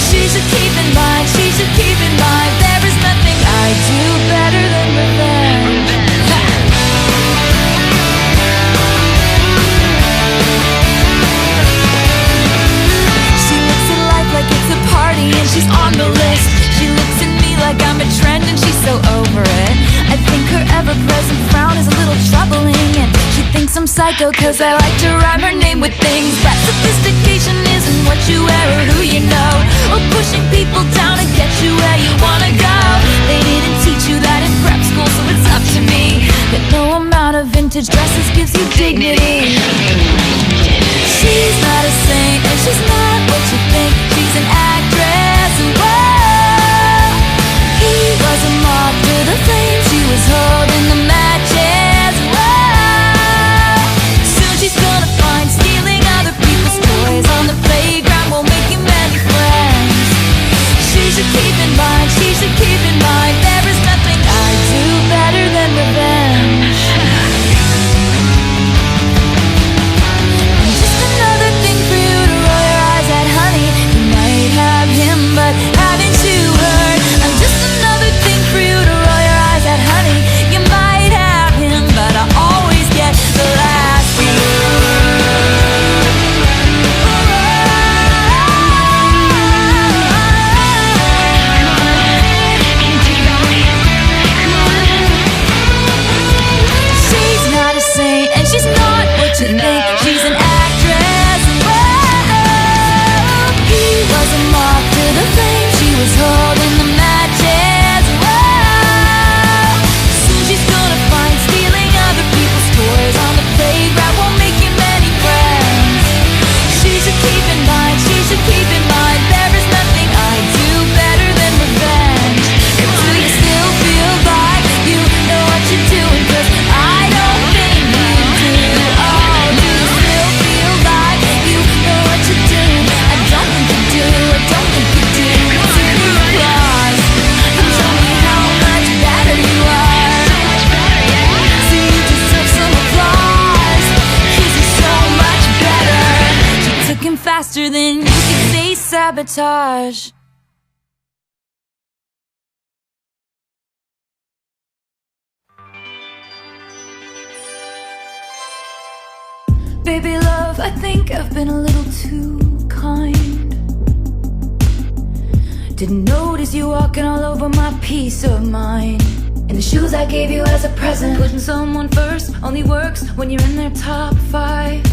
Speaker 3: She should keep in mind, she should keep in mind, there is nothing I do better than revenge. And she's on the list. She looks at me like I'm a trend and she's so over it. I think her ever-present frown is a little troubling, and she thinks I'm psycho cause I like to rhyme her name with things. But sophistication isn't what you wear or who you know, or pushing people down to get you where you wanna go. They didn't teach you that in prep school, so it's up to me that no amount of vintage dresses gives you dignity. She's not a saint and she's not what you think. She's an actress, and whoa, he was a moth to the flame. She was holding the matches, whoa. Soon she's gonna find stealing other people's toys on the playground won't make you many friends. She should keep in mind, she should keep in mind, there is nothing I do better than revenge. Just another thing for you to roll your eyes at, honey. You might have him, but haven't you heard? I'm just another thing for you to roll your eyes at, honey. You might have him, but I always get the last word. She's not a saint, and she's not what you think. She's an actress, and whoa, he was a moth to the flame. She was holding the matches, whoa. Soon she's gonna find stealing other people's toys on the playground won't make you many friends. She should keep in mind, she should keep in mind, there is nothing I do better than revenge. And do you still feel like you know what you're doing? 'Cause I don't think you do. Oh, do you still feel like you know what you're doing? I don't think you do, I don't think you do. So give me applause and show me how much better you are. So you deserve some applause, 'cause you're so much better. She took him faster than you could say sabotage. Baby love, I think I've been a little too kind. Didn't notice you walking all over my peace of mind. And the shoes I gave you as a present. Putting someone first only works when you're in their top 5.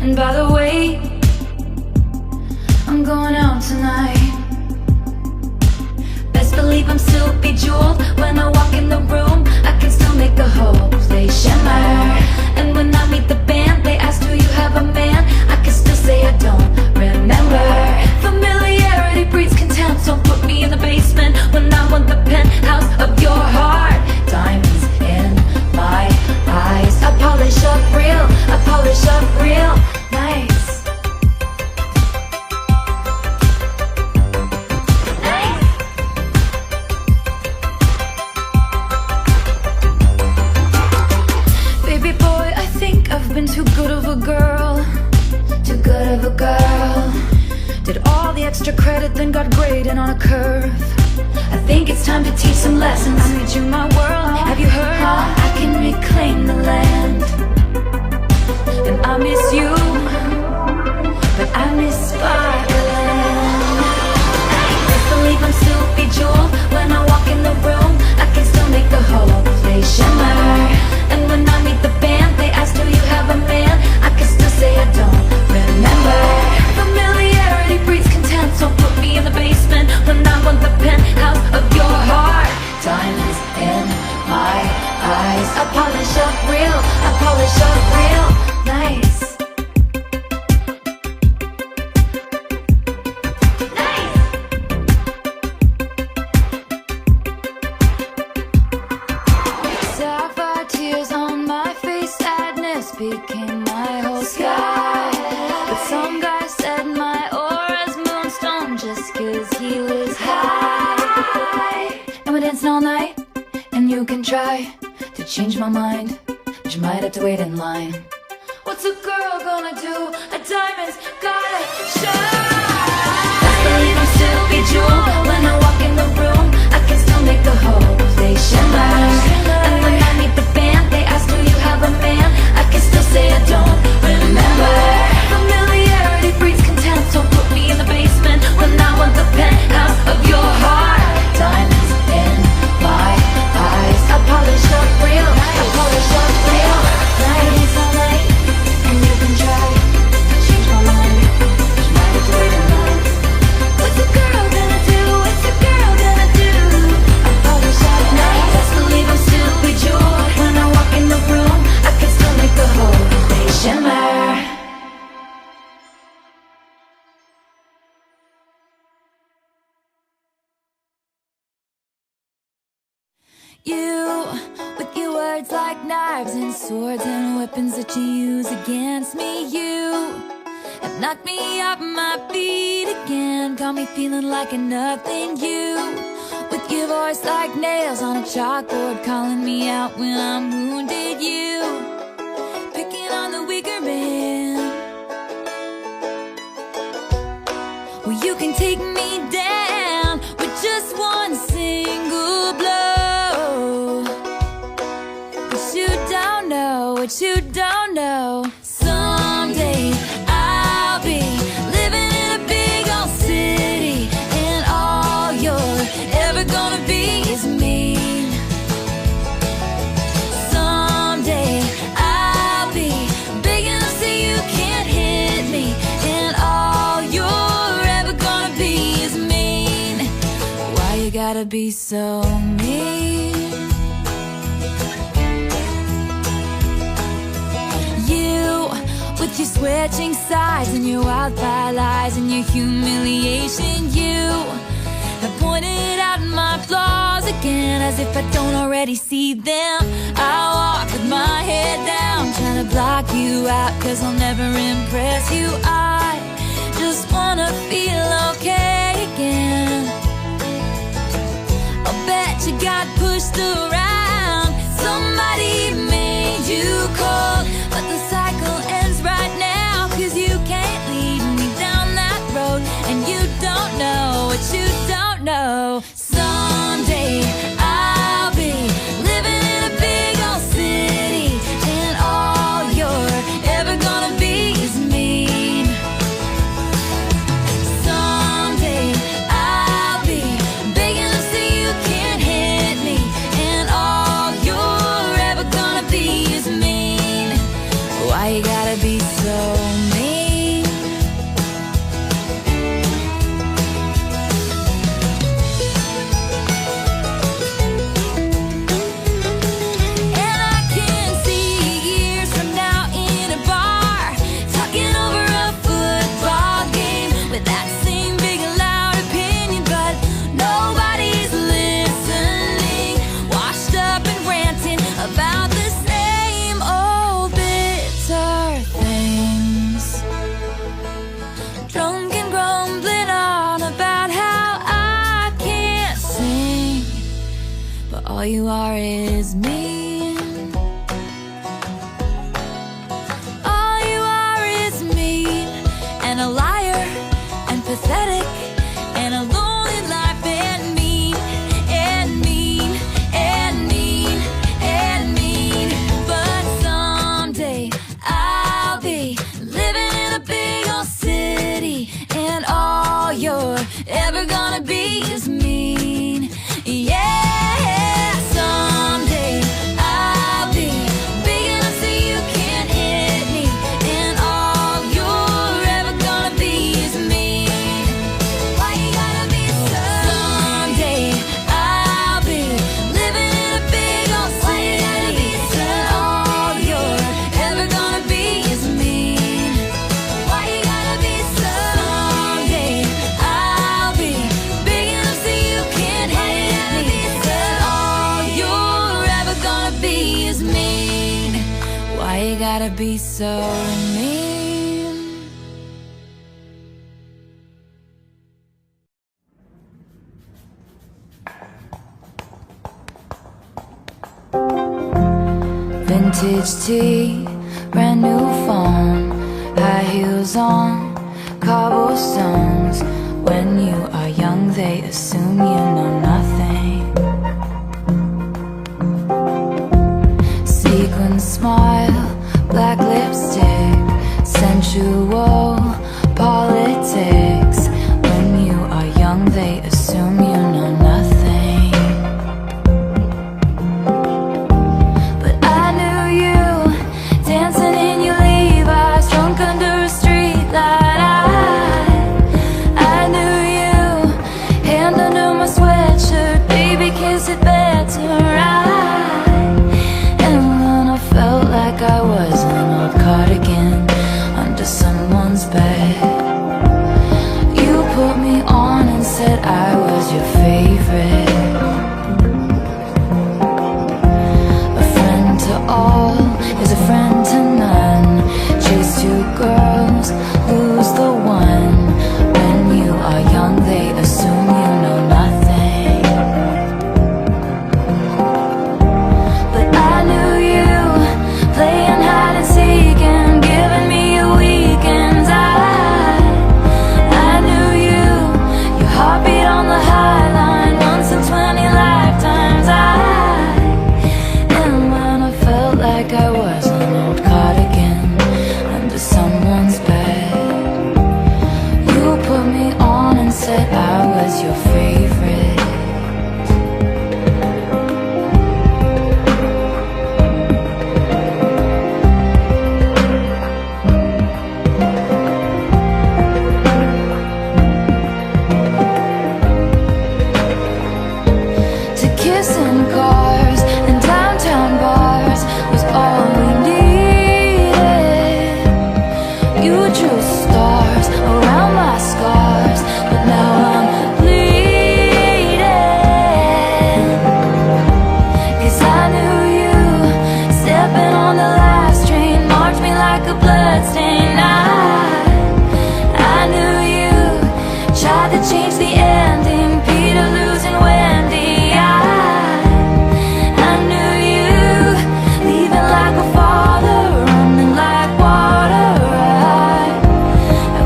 Speaker 3: And by the way, I'm going out tonight. Best believe I'm still bejeweled. When I walk in the room, I can still make the whole place shimmer. And when I meet the band, they ask, do you have a man? I can still say I don't remember. Familiarity breeds contempt. Don't put me in the basement when I want the penthouse of your heart. Diamonds in my eyes. I polish up real, I polish up real nice. Been too good of a girl, too good of a girl. Did all the extra credit, then got graded on a curve. I think it's time to teach some lessons. I made you my world, have you heard? I can reclaim the land. And I miss you, but I miss Sparkland. Best believe I'm still bejeweled. When I walk in the room, I can still make the whole place shimmer. And when I meet the band, they ask, do you have a man? I can still say I don't remember. Familiarity breeds contempt. Don't put me in the basement when I want the penthouse of your heart. Diamonds in my eyes. I polish up real, I polish up real nice. Became my whole sky. But some guy said my aura's moonstone just cause he was high. And we're dancing all night, and you can try to change my mind, but you might have to wait in line. What's a girl gonna do? A diamond's gotta shine. Best believe I'm still bejeweled. When I walk in the room, I can still make the whole place shimmer. And when I meet the band, they ask, do you have a man? I can still say I don't remember. Familiarity breeds contempt. Don't put me in the basement when I want the penthouse of your heart. Diamonds in my eyes. I polish up real, I polish up real nice. All night, and you can try to change my mind, but you might have to wait in line. What's a girl gonna do? What's a girl gonna do? I polish up nice. Best believe I'm still bejeweled. When I walk in the room, I can still make the whole place shimmer. You, with your words like knives and swords and weapons that you use against me. You have knocked me off my feet again, got me feeling like a nothing. You, with your voice like nails on a chalkboard, calling me out when I'm wounded. You, picking on the weaker man. Well, you can take me down with just one single blow. What you don't know, someday I'll be living in a big old city, and all you're ever gonna be is me. Someday I'll be big enough so you can't hit me, and all you're ever gonna be is mean. Why you gotta be so mean? With your switching sides and your wildfire lies and your humiliation, you have pointed out my flaws again, as if I don't already see them. I walk with my head down, trying to block you out, cause I'll never impress you. I just wanna feel okay again. I'll bet you got pushed around, somebody made you cold, but the cycle ends right now, cause you can't lead me down that road, and you don't know what you don't know. Someday I'll be living in a big old city, and all you're you are is mean. All you are is mean, and a liar, and pathetic, and a lonely life, and mean, and mean, and mean, and mean. But someday I'll be living in a big old city, and all you're ever gonna be is mean. Yeah, someday I'll be big enough so you can't hit me, and all you're ever gonna be is mean. Why you gotta be so? Someday I'll be living in a big old city, and all you're ever gonna be is mean. Why you gotta be so? Someday I'll be big enough so you can't hit me, and all you're ever gonna be is mean. Why you gotta be so mean? Vintage tea, brand new phone, high heels on, cobblestones. When you are young, they assume you know nothing. Sequin smile, black lipstick, sensual politics. When you are young, they assume you know nothing. But I knew you, dancing in your Levi's, drunk under a street light. I knew you, hand under my sweatshirt, baby, kiss it better. And when I felt like I was an old cardigan under someone's bed, you put me on and said I was your favorite. A friend to all is a friend to none. Chase two girls, lose the one. When you are young, they assume you know nothing. But I knew you, playing hide and seek and giving me your weekends. I knew you, your heartbeat on the high line, once in 20 lifetimes. And when I felt like I was an old cardigan under someone's bed, you put me on and said I was your favorite. To kiss in cars and downtown bars was all we needed. You drew stars around my scars, but now I'm bleeding. 'Cause I knew you, stepping on the last train, marked me like a bloodstain. I knew you, tried to change the ending, Peter losing Wendy. I knew you, leaving like a father, running like water. I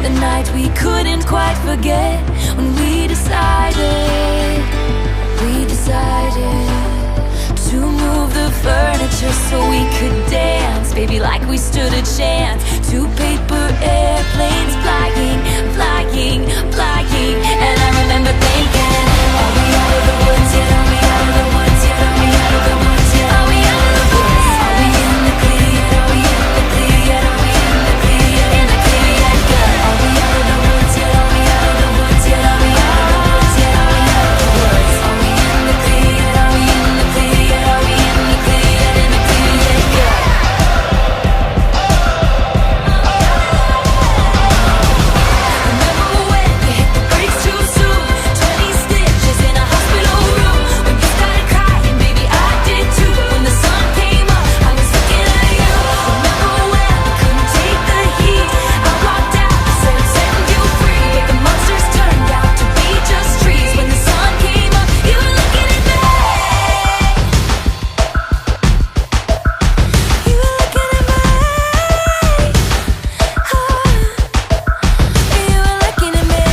Speaker 3: the night we couldn't quite forget, when we decided to move the furniture so we could dance, baby, like we stood a chance. 2 paper airplanes flying, flying, flying. And I remember thinking, are we out of the woods yet? Are we out of the woods yet? Are we out of the woods yet? Are we out of the woods? Are we in the clear yet? Are we in the clear yet? Are we in the clear yet? In the clear yet? Good. Are we out of the woods yet? Are we out of the woods yet? Are we out of the woods yet? Are we out of the woods? Are we in the clear yet? Are we in the clear yet? Are we in the clear yet? In the clear yet? Good. Remember when you hit the brakes too soon? 20 stitches in a hospital room. When you started crying, baby, I did too. When the sun came up, I was looking at you. Remember when I couldn't take the heat? I walked out, said I'm setting you free. But the monsters turned out to be just trees. When the sun came up, you were looking at me. You were looking at me. You were looking at me.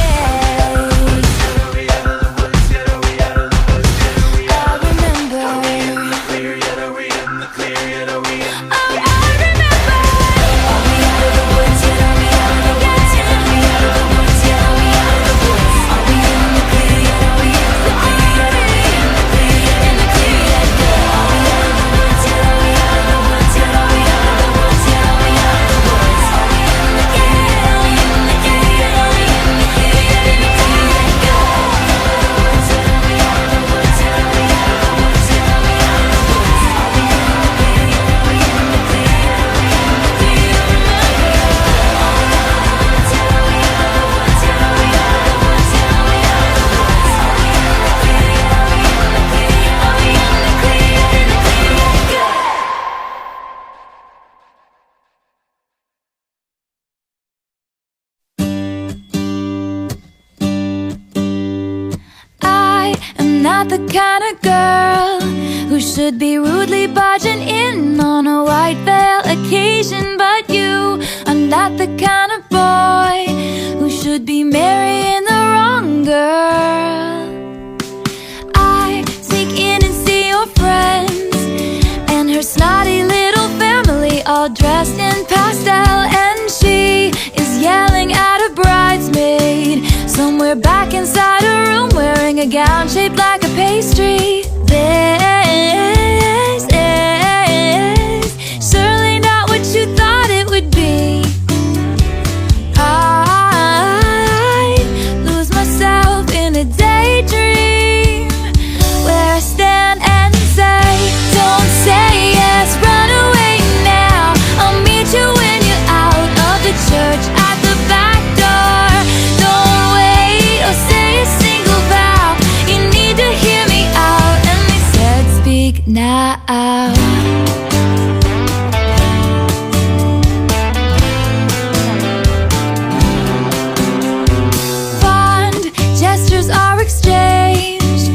Speaker 3: I remember. Oh, I remember. Are we out of the woods yet? Are we out of the woods yet? Are we out of the woods yet? Are we out of the woods? Are we in the clear yet? Are we in the clear yet? Are we in the clear yet? In the clear yet? Good. Are we out of the woods yet? Are we out of the woods yet? Are we out of the woods yet? Are we out of the woods? Are we in the clear yet? Are we in the clear yet? Are we in the clear yet? In the clear yet? Good. Are we out of the woods yet? Are we out of the woods yet? Are we out of the woods yet? Are we in the clear yet? Are we in the clear yet? Are we in the clear yet? Are we in the clear yet? I am not the kind of girl who should be rudely barging in on a white veil occasion, but you are not the kind of boy who should be marrying the wrong girl. I sneak in and see your friends and her snotty little family, all dressed in pastel, and she is yelling at a bridesmaid somewhere back inside a room, wearing a gown shaped like a pastry. This is surely not what you thought it would be. I lose myself in a daydream where I stand and say, don't say yes, run away now. I'll meet you when you're out of the church at the back door. Don't wait or say a single vow. You need to hear me out. And they said, speak now. Fond gestures are exchanged,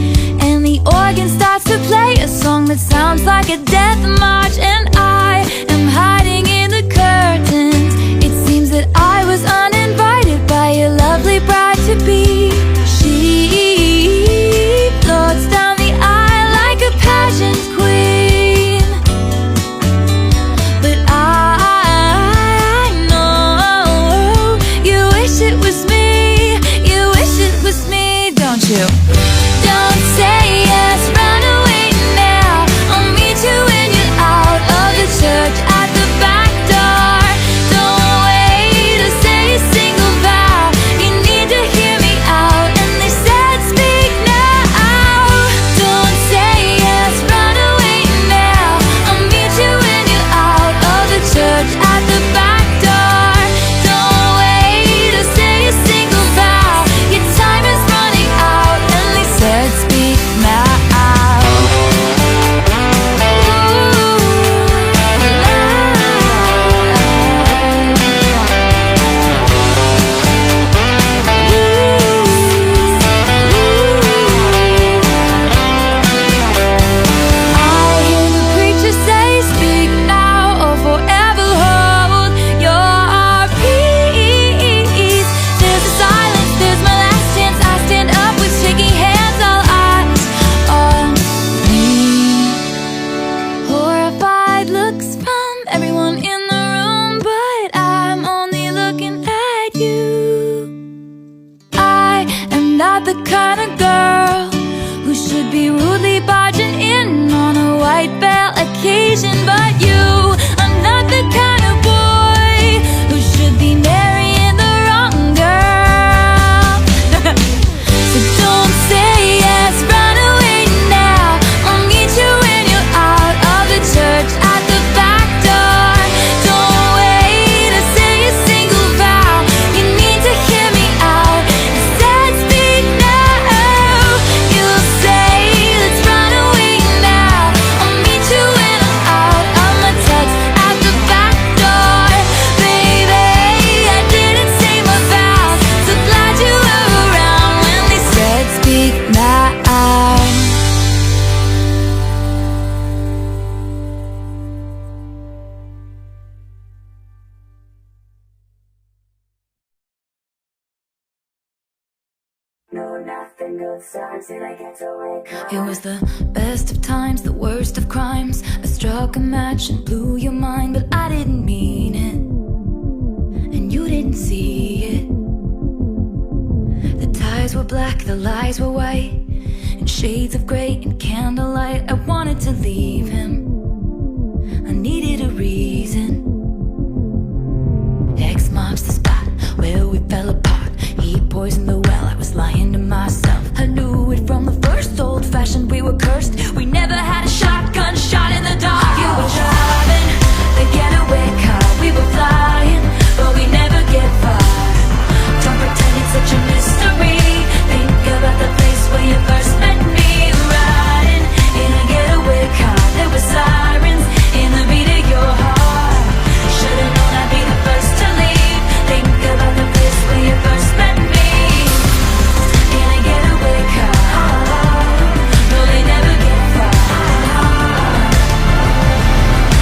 Speaker 3: and the organ starts to play a song that sounds like a death march. And I am hiding in the curtains. It seems that I was uninvited by your lovely bride-to-be. She floats down the aisle like a pageant queen, but I know you wish it was me. You wish it was me, don't you? Don't say yes, run away now. I'll meet you when you're out of the church at the back door. Don't wait to say a single vow. You need to hear me out. And they said, speak now. Don't say yes, run away now. I'll meet you when you're out of the church at the back door. Don't wait to say a single vow. Your time is running out. And they said, not the kind of girl who should be rudely barging in on a white belt occasion. But you, I'm not the kind of boy who should be marrying the wrong girl. So don't say yes, run away now. I'll meet you when you're out of the church at the back door. Don't wait to say a single vow. You need to hear me out. Instead, speak now. You'll say, let's run away now. I'll meet you when I'm out of my tux at the back door. Baby, I didn't say my vows. So glad you were around when they said speak now. It was the best of times, the worst of crimes. I struck a match and blew your mind, but I didn't mean it, and you didn't see it. The ties were black, the lies were white, in shades of gray and candlelight. I wanted to leave him, I needed a reason. X marks the spot where we fell apart. He poisoned the well, I was lying to myself. I knew it from the first, old-fashioned, we were cursed. We never had a shotgun shot in the dark. You were driving the getaway car, we were flying, but we never get far. Don't pretend it's such a mystery. Think about the place where you first met me. Riding in a getaway car, there were sirens in the beat of your heart. Should've known I'd be the first to leave. Think about the place where you first met me. In a getaway car, no, they never get far.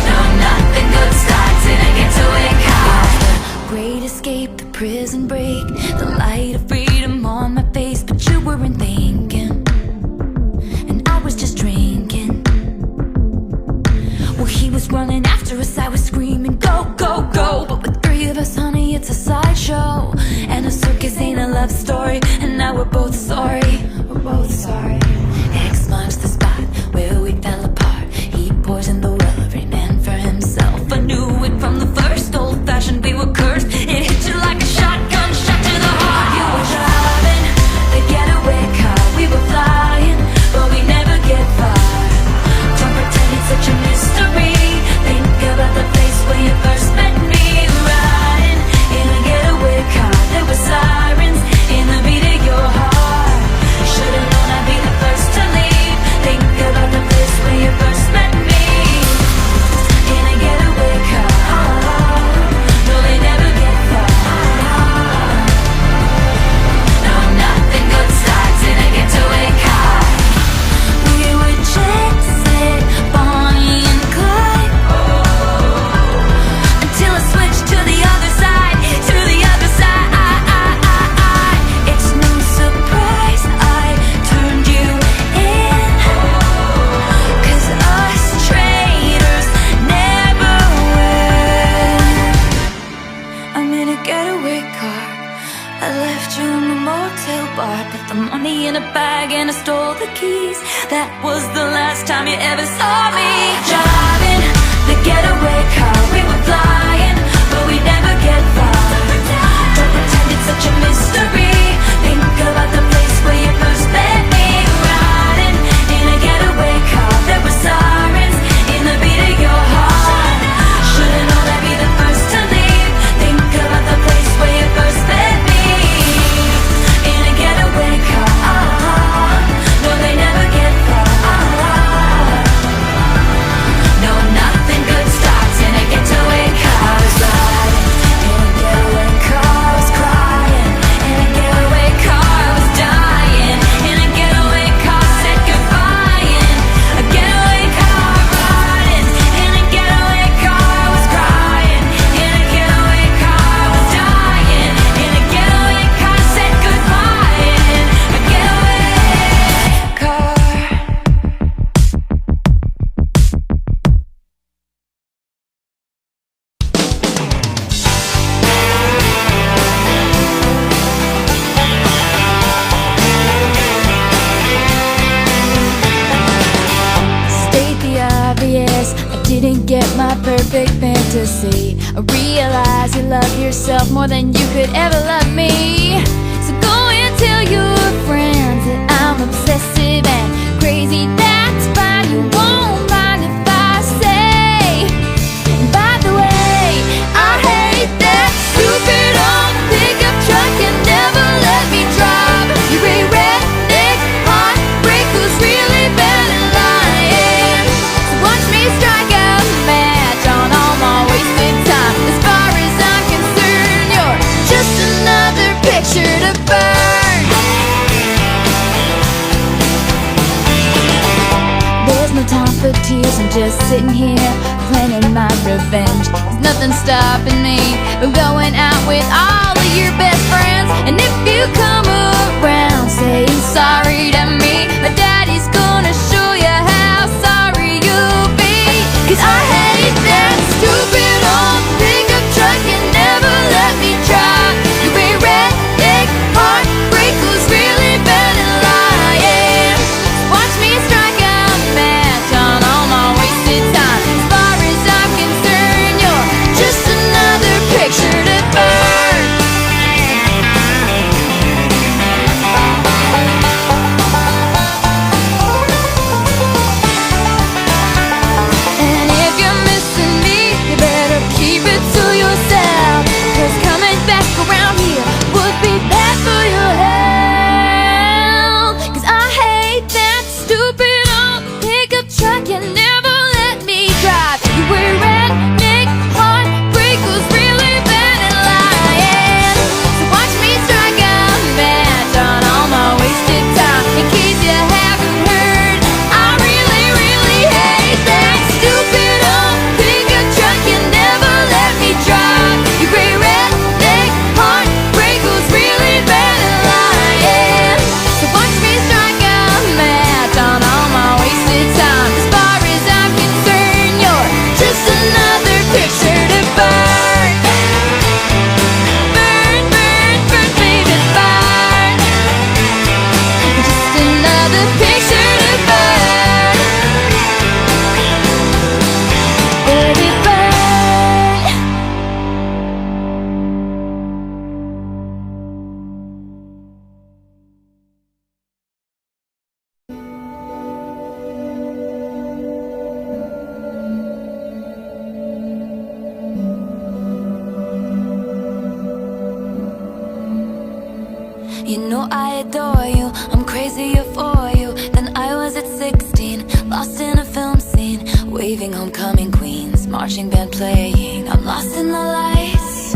Speaker 3: No, nothing good starts in a getaway car. The great escape, the prison break, the light of freedom on my face. But you weren't thinking, and I was just drinking. Well, he was running after us, I was screaming, go, go, go. But with three of us, honey, it's a sideshow, and a circus ain't a love story. And now we're both sorry, we're both sorry. X marks the spot where we fell apart. He poisoned the well, every man for himself. I knew it from the first, old-fashioned, we were cursed. It hit you like a shotgun shot to the heart. You were driving the getaway car, we were flying, but we never get far. Don't pretend it's such a mystery. Think about the place where you first met me. Riding in a getaway car, there were sirens in the beat of your heart. Should've known I'd be the first to leave. Think about the place where you first met me. In a getaway car, no, they never get far. No, nothing good starts in a getaway car. We were jet set, Bonnie and Clyde, until I switched to the other side, to the other side. It's no surprise I turned you in, 'cause us traitors never win. I'm in a getaway car, I left you in the motel bar. Put the money in a bag and I stole the keys. That was the last time you ever saw me. Driving the getaway car, we were flying, but we never get far. Don't pretend it's such a mystery. Think about the place where you first met me. Riding in a getaway car, there were sirens in the beat of your heart. Should've known I'd be the first to leave. Think about the place where you first met me. In a getaway car, no, they never get far. No, nothing good starts in a getaway car. perfect fantasy. I realize you love yourself more than you could ever love me. So go and tell your friends that I'm obsessive and crazy. That's fine, you won't mind if I say. And by the way, I hate that stupid old pickup truck and never let me drive. You're a redneck heartbreak who's really bad at lying. So watch me strike a match on all my wasted time. As far as I'm concerned, you're just another picture to burn. There's no time for tears, I'm just sitting here planning my revenge. There's nothing stopping me from going out with all of your best friends. And if you come around saying sorry to me, my daddy's gonna show you how sorry you'll be. 'Cause I hate that stupid old pickup truck and never let me drive. You're a redneck heartbreak who's really bad at lying. Watch me strike a match on all my wasted time. As far as I'm concerned, you're just another picture to burn. And if you're missing me, you better keep it to yourself. 'Cause coming back around here would be bad for your health. 'Cause I hate that stupid old pickup truck and never let me drive. You were redneck heartbreak who's really bad at lying. So watch me strike a match on all my wasted time. In case you haven't heard, I really, really hate that stupid old pickup truck and never let me drive. You're a redneck heartbreak who's really bad at lying. So watch me strike a match on all my wasted time. As far as I'm concerned, you're just another picture to burn. Burn, burn, burn, baby, burn. Just another picture to burn. Baby, burn. You know I adore you, I'm crazier for you than I was at 16. Lost in a film scene, waving homecoming queens, marching band playing. I'm lost in the lights.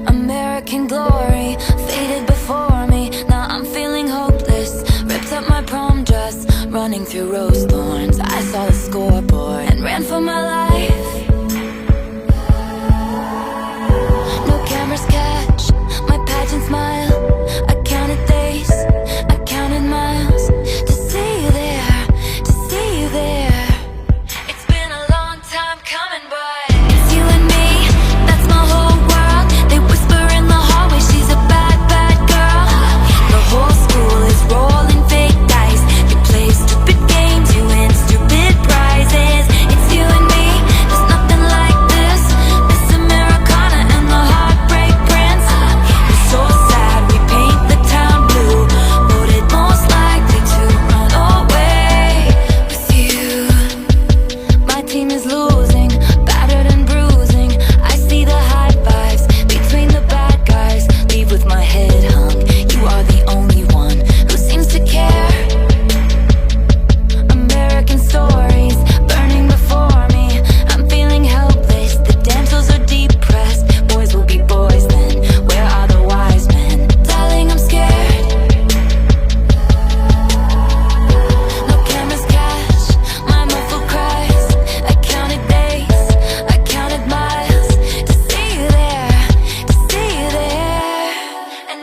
Speaker 3: American glory faded before me. Now I'm feeling hopeless. Ripped up my prom dress, running through rose thorns. I saw the scoreboard and ran for my life. No cameras catch my pageant smile. I counted days, I counted miles to see you there, to see you there. It's been a long time coming, but it's you and me, that's my whole world. They whisper in the hallway, she's a bad, bad girl. The whole school is rolling fake dice. You play stupid games, you win stupid prizes. It's you and me, there's nothing like this. Miss Americana and the heartbreak prince. It's so sad, we paint the town blue. Voted most likely to run away with you. My team is losing, battered and bruising. I see the high fives between the bad guys. Leave with my head hung. You are the only one who seems to care. American stories burning before me. I'm feeling helpless. The damsels are depressed. Boys will be boys then. Where are the wise men? Darling, I'm scared. No cameras catch my muffled cries. I counted days, I counted miles to see you there, to see you there. And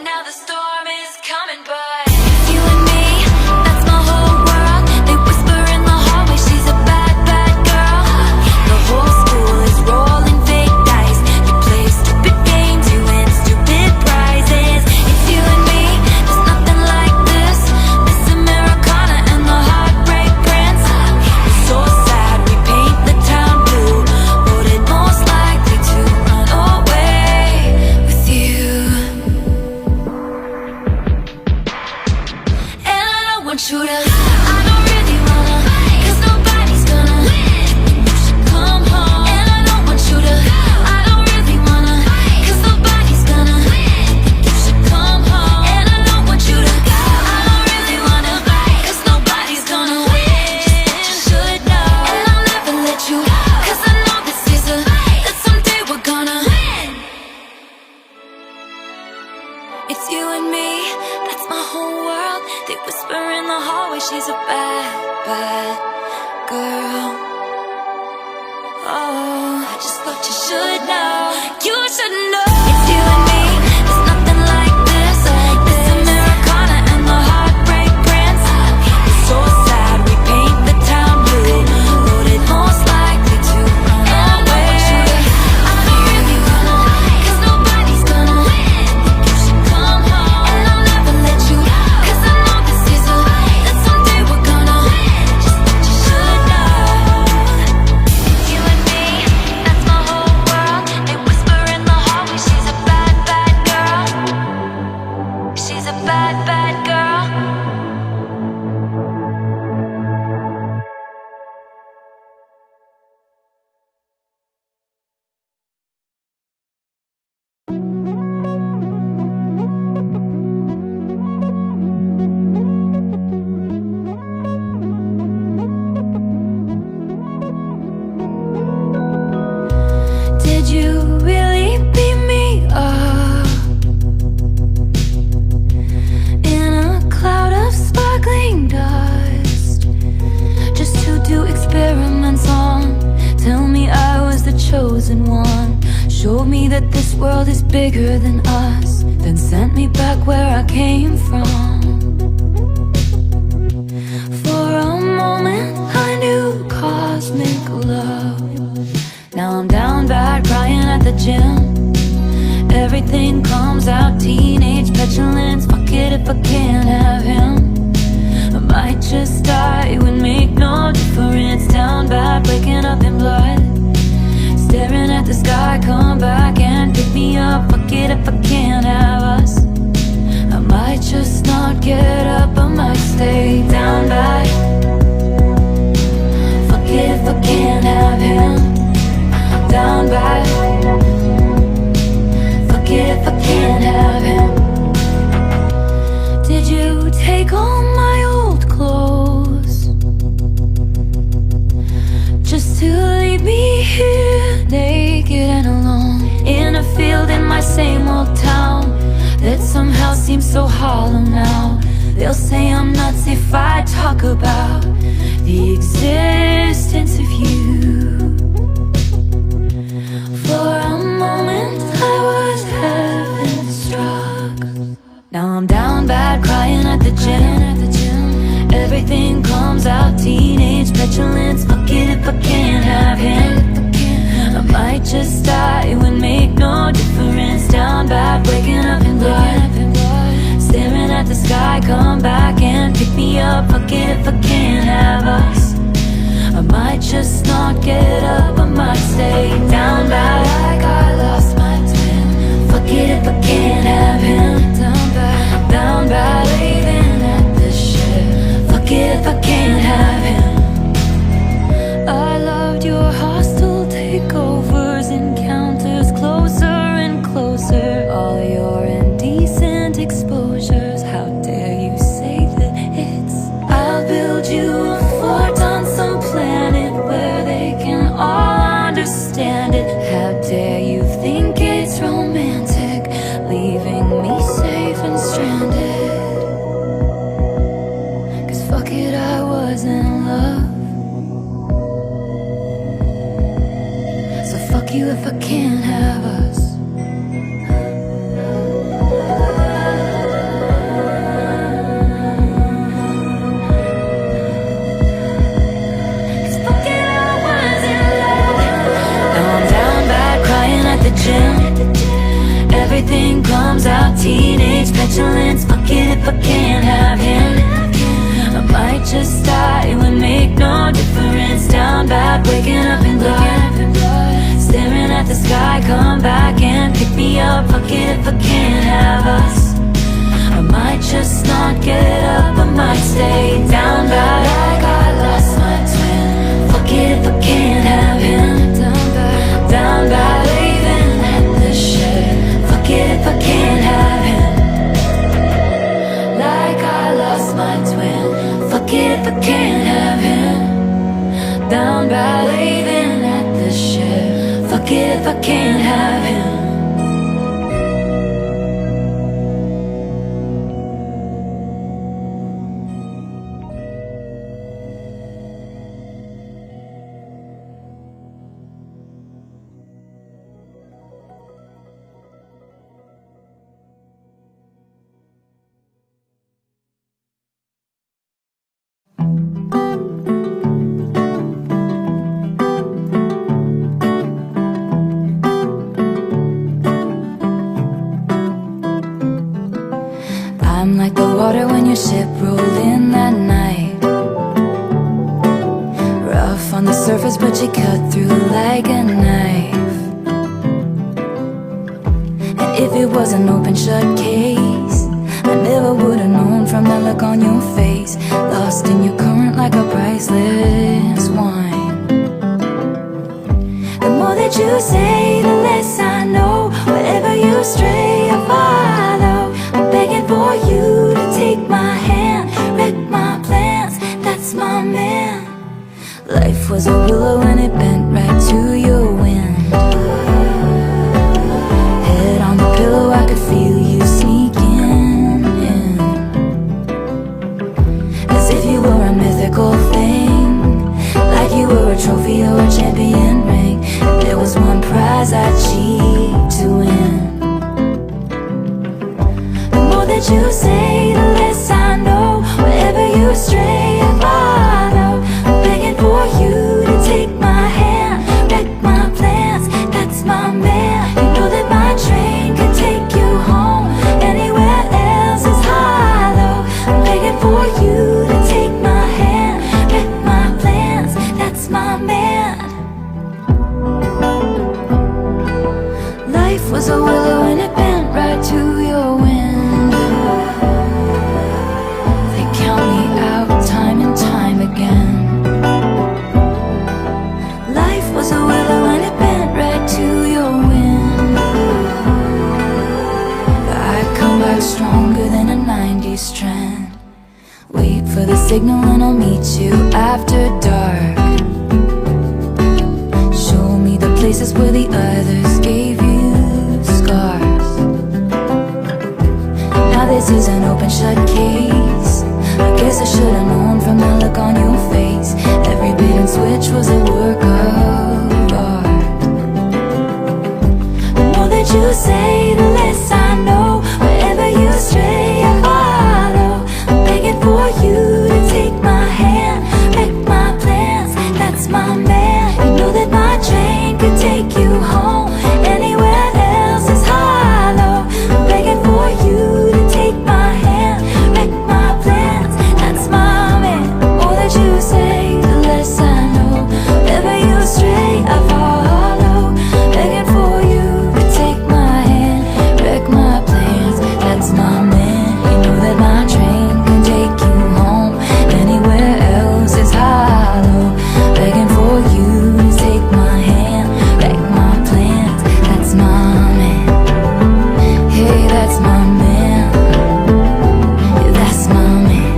Speaker 3: It's you and me, that's my whole world. They whisper in the hallway, she's a bad, bad girl. Oh, I just thought you should know. You should know. It's you and me, there's nothing like this. This Americana and the heartbreak prince. It's so sad, we paint the town blue. Loaded most likely to run away. I'm really gonna, cause nobody's gonna win. You should come home, and I'll never let you go. Cause I know this is a lie, that someday we're gonna win. Just thought you should know. You and me, that's my whole world. They whisper in the hallway, she's a bad, bad girl. She's a bad, bad girl. Did you really beat me up in a cloud of sparkling dust, just to do experiments on? Tell me I was the chosen one. Showed me that this world is bigger than us, then sent me back where I came from. For a moment I knew cosmic love. Now I'm down bad, crying at the gym. Everything comes out, teenage petulance. Fuck it if I can't have him. I might just die, it would make no difference. Down bad, waking up in blood. Staring at the sky, come back and pick me up. Fuck it if I can't have us. I might just not get up, I might stay down bad. Fuck it if I can't have him. Down bad. Fuck it if I can't have him. Did you take all my old clothes just to leave me here naked and alone in a field in my same old town that somehow seems so hollow now? They'll say I'm nuts if I talk about the existence of you. For a moment I was heaven struck. Now I'm down bad, crying at the gym. Everything comes out, teenage petulance. Fuck it if I can't have him. I might just die, it would make no difference. Down bad, waking up in blood. Staring at the sky, come back and pick me up. Fuck it if I can't have us. I might just not get up, I might stay down bad. Like I lost my twin. Fuck it if I can't have him. Down bad, waving at the ship. Fuck it if I can't have him. I loved your hostile takeovers, encounters closer and closer. All your indecent exposures, how dare you say that it's. I'll build you a fort on some planet where they can all understand it. How dare you think it's romantic, leaving me safe and stranded? Cause fuck it, I was in love. So fuck you if I can't have us. Everything comes out, teenage petulance. Fuck it if I can't have him. I might just die, it would make no difference. Down bad, waking up in blood. Staring at the sky, come back and pick me up. Fuck it if I can't have us. I might just not get up, I might stay down bad. Like I lost my twin. Fuck it if I can't have him. Down bad, waving at the ship. Fuck it if I can't have him. Like I lost my twin. Fuck it if I can't have him. Down bad, waving at the ship. Fuck Fuck it if I can't have him. I'm like the water when your ship rolled in that night. Rough on the surface, but you cut through like a knife. And if it was an open shut case, I never would've known from that look on your face. Lost in your current like a priceless wine. The more that you say, the less I know. Wherever you stray, I follow. I'm begging for you to take my hand, wreck my plans, that's my man. Life was a willow and it bent right to your wind. Head on the pillow, I could feel you sneaking in, as if you were a mythical thing, like you were a trophy or a champion ring. And there was one prize I'd cheat to win. The more that you say, the less I know. Wherever you stray, I follow. I'm begging for you to take my hand, wreck my plans, that's my man. You know that my train could take you home. Anywhere else is hollow. I'm begging for you to take my hand, wreck my plans, that's my man. Life was a willow and it bent right to your wind. They count me out time and time again. Life was a willow and it bent right to your wind. But I come back stronger than a 90s trend. Wait for the signal and I'll meet you after dark. Show me the places where the others gave you scars. Now this is an open shut case. I guess I should've known from the look on your face. Every bait and switch was a work of art. The more that you say, the less I know. Wherever you stray, I follow. I'm begging for you to take my hand, wreck my plans, that's my man. You know that my train could take you home. Anywhere else is hollow. I'm begging for you to take my hand, wreck my plans, that's my man. The more that you say, the less I know. Wherever you stray, I follow. Begging for you to take my hand, wreck my plans, that's my man. You know that my train can take you home. Anywhere else is hollow. Begging for you to take my hand, wreck my plans, that's my man. Hey, that's my man. Yeah, that's my man.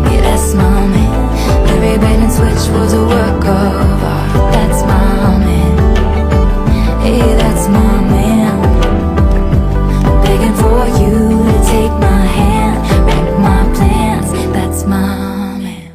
Speaker 3: Yeah, that's my man. Every bait and switch was a work of art. That's my man. Hey, that's my man. Begging for you to take my hand, wreck my plans, that's my man.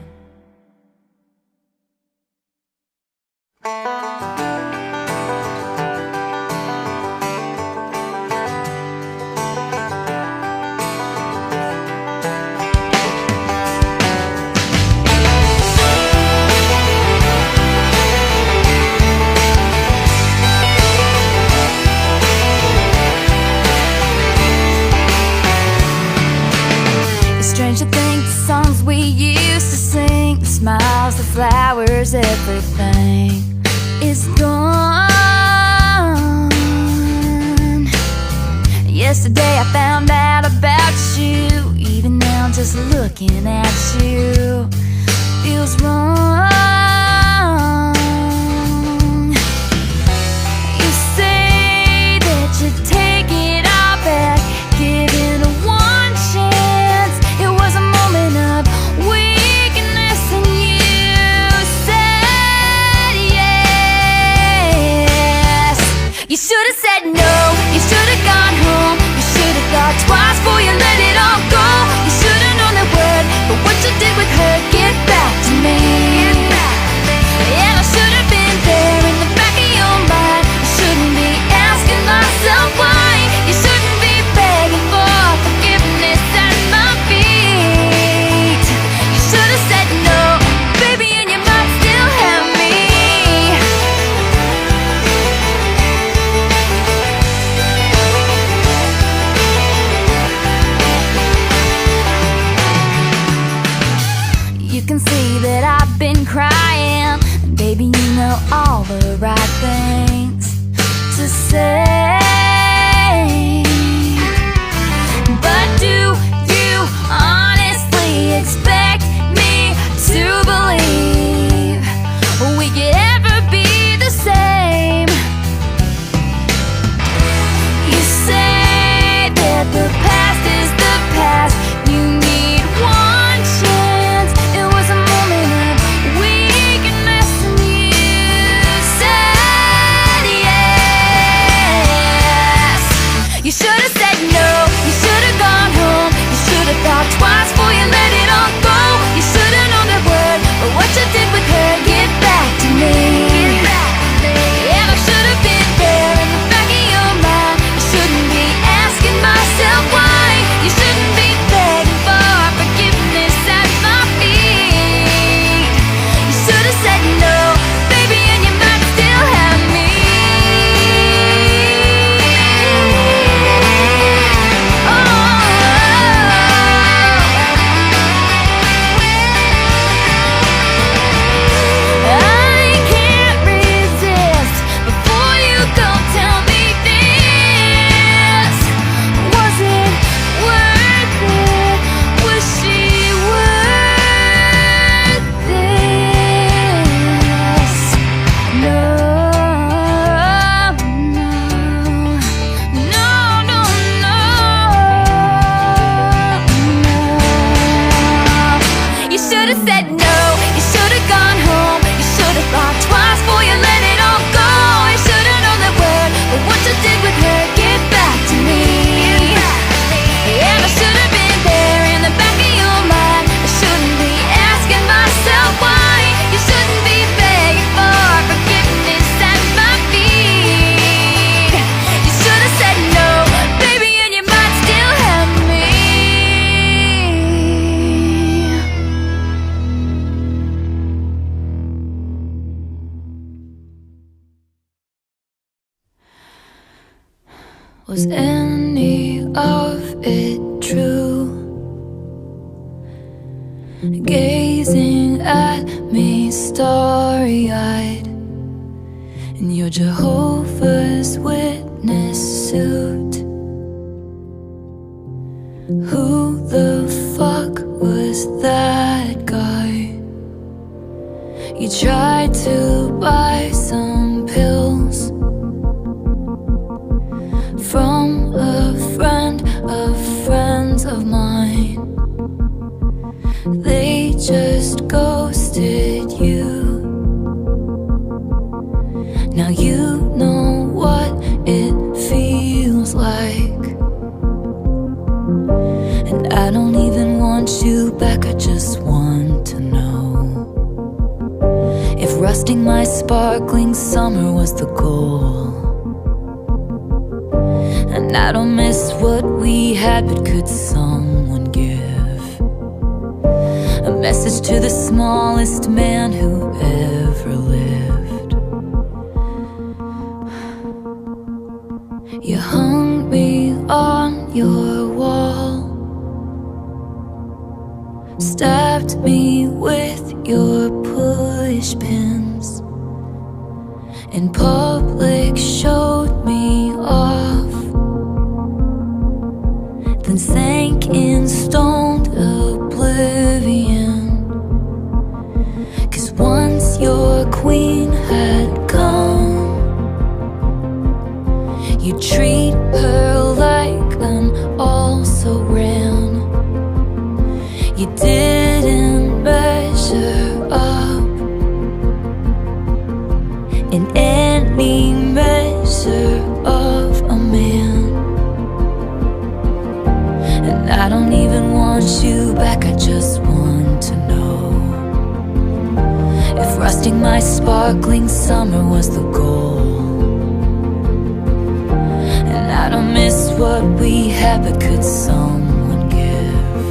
Speaker 3: It's strange to think the songs we used to sing, the smiles, the flowers, everything is gone. Yesterday I found out about you. Even now just looking at you feels wrong. You say that you take it all back, give it one chance. It was a moment of weakness and you said yes. You should have said no, you should have gone home. You should have thought twice before you let it all go. You should have known that word, but what you did with her, get back to me. Get back. see that I've been crying. Baby, you know all the right things to say. But do you honestly expect me to believe we could ever be the same? You say that the past is the past. You need one chance. It was a moment of weakness and you said yes. You should have said no. You should have gone home. You should have thought twice before you let it all go. You should have known that word, but what you did with her, get back to me. And I should have been there in the back of your mind. You shouldn't be asking myself why. You shouldn't be begging for forgiveness at my feet. You should have said no, baby, and you might still have me. I can't resist. Before you go, tell me this. Was it worth it? Was she worth this? No, no, no, no, no. You should have said no. You should have gone home. You should have thought twice before you let it all go. You should have known that word, but what you did with her, get back to me. And I should have been there in the back of your mind. I shouldn't be asking myself why. You shouldn't be begging for forgiveness at my feet. You should have said no, baby, and you might still have me. Was any of it true? Gazing at me starry-eyed in your Jehovah's Witness suit. Who the fuck was that guy? You tried to buy some pills from a friend of friends of mine. They just ghosted you. Now you know what it feels like. And I don't even want you back, I just want to know if rusting my sparkling summer was the goal. And I don't miss what we had, but could someone give a message to the smallest man who ever lived? You hung me on your wall, stabbed me with your push pins, in public showed me off, then sank in stoned oblivion. 'Cause once your queen had come, you treat her like an also-ran. You didn't measure up in any measure of a man. And I don't even want you back, I just want to know if rusting my sparkling summer was the goal. And I don't miss what we had, but could someone give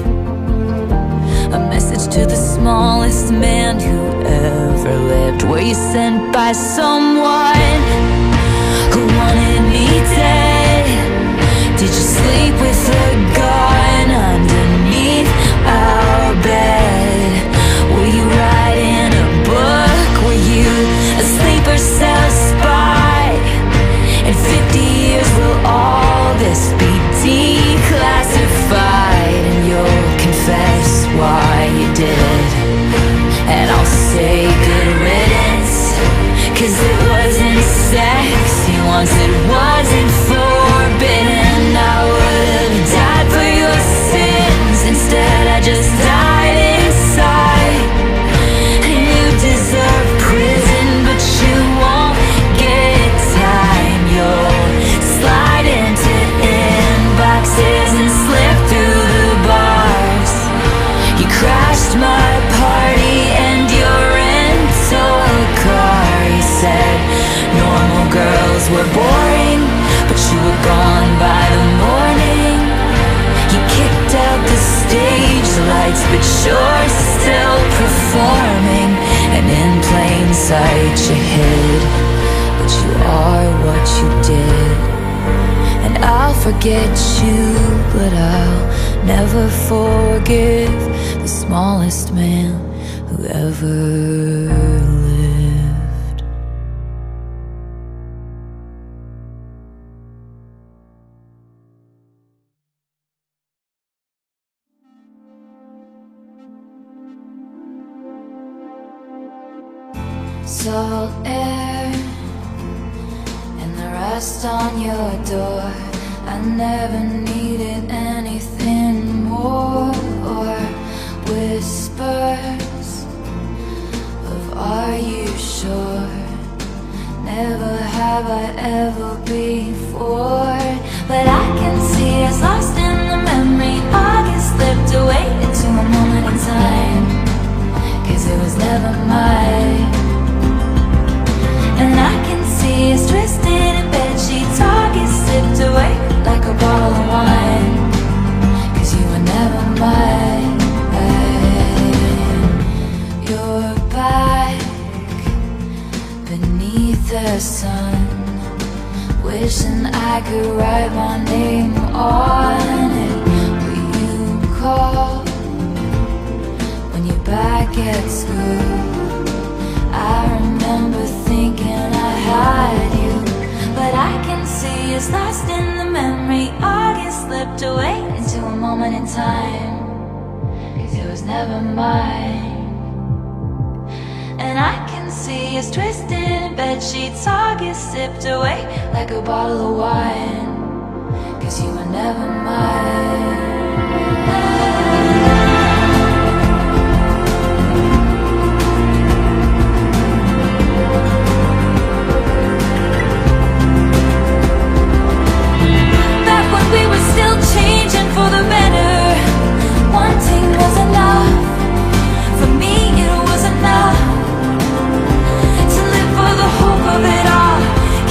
Speaker 3: a message to the smallest man who ever lived? Were you sent by someone who wanted me dead? Did you sleep with a gun underneath our bed? Were you you did. And I'll forget you, but I'll never forgive the smallest man who ever lived. Salt air and the rust on your door. I never needed anything more, or whispers of are you sure? Never have I ever before. But I can see us lost in the memory. August slipped away into a moment in time, 'cause it was never mine. And I can see us twisted in bedsheets. August slipped away like a bottle of wine, 'cause you were never mine. You're back beneath the sun, wishing I could write my name on it. Will you call when you're back at school? I remember thinking I had you, but I can see us lost in the memory. August slipped away into a moment in time, 'cause it was never mine. And I can see us twisted in bedsheets. August slipped away like a bottle of wine, 'cause you were never mine. Changing for the better. Wanting was enough. For me it was enough to live for the hope of it all.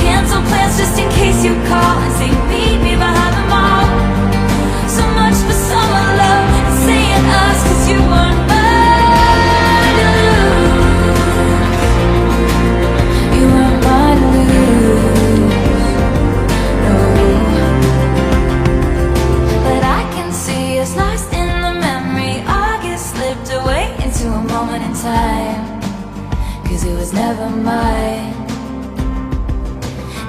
Speaker 3: Cancel plans just in case you call and say meet me behind the mall. So much for summer love and saying us, 'cause you weren't mine to lose. You weren't mine to lose. No. Lost in the memory. August slipped away into a moment in time, 'cause it was never mine.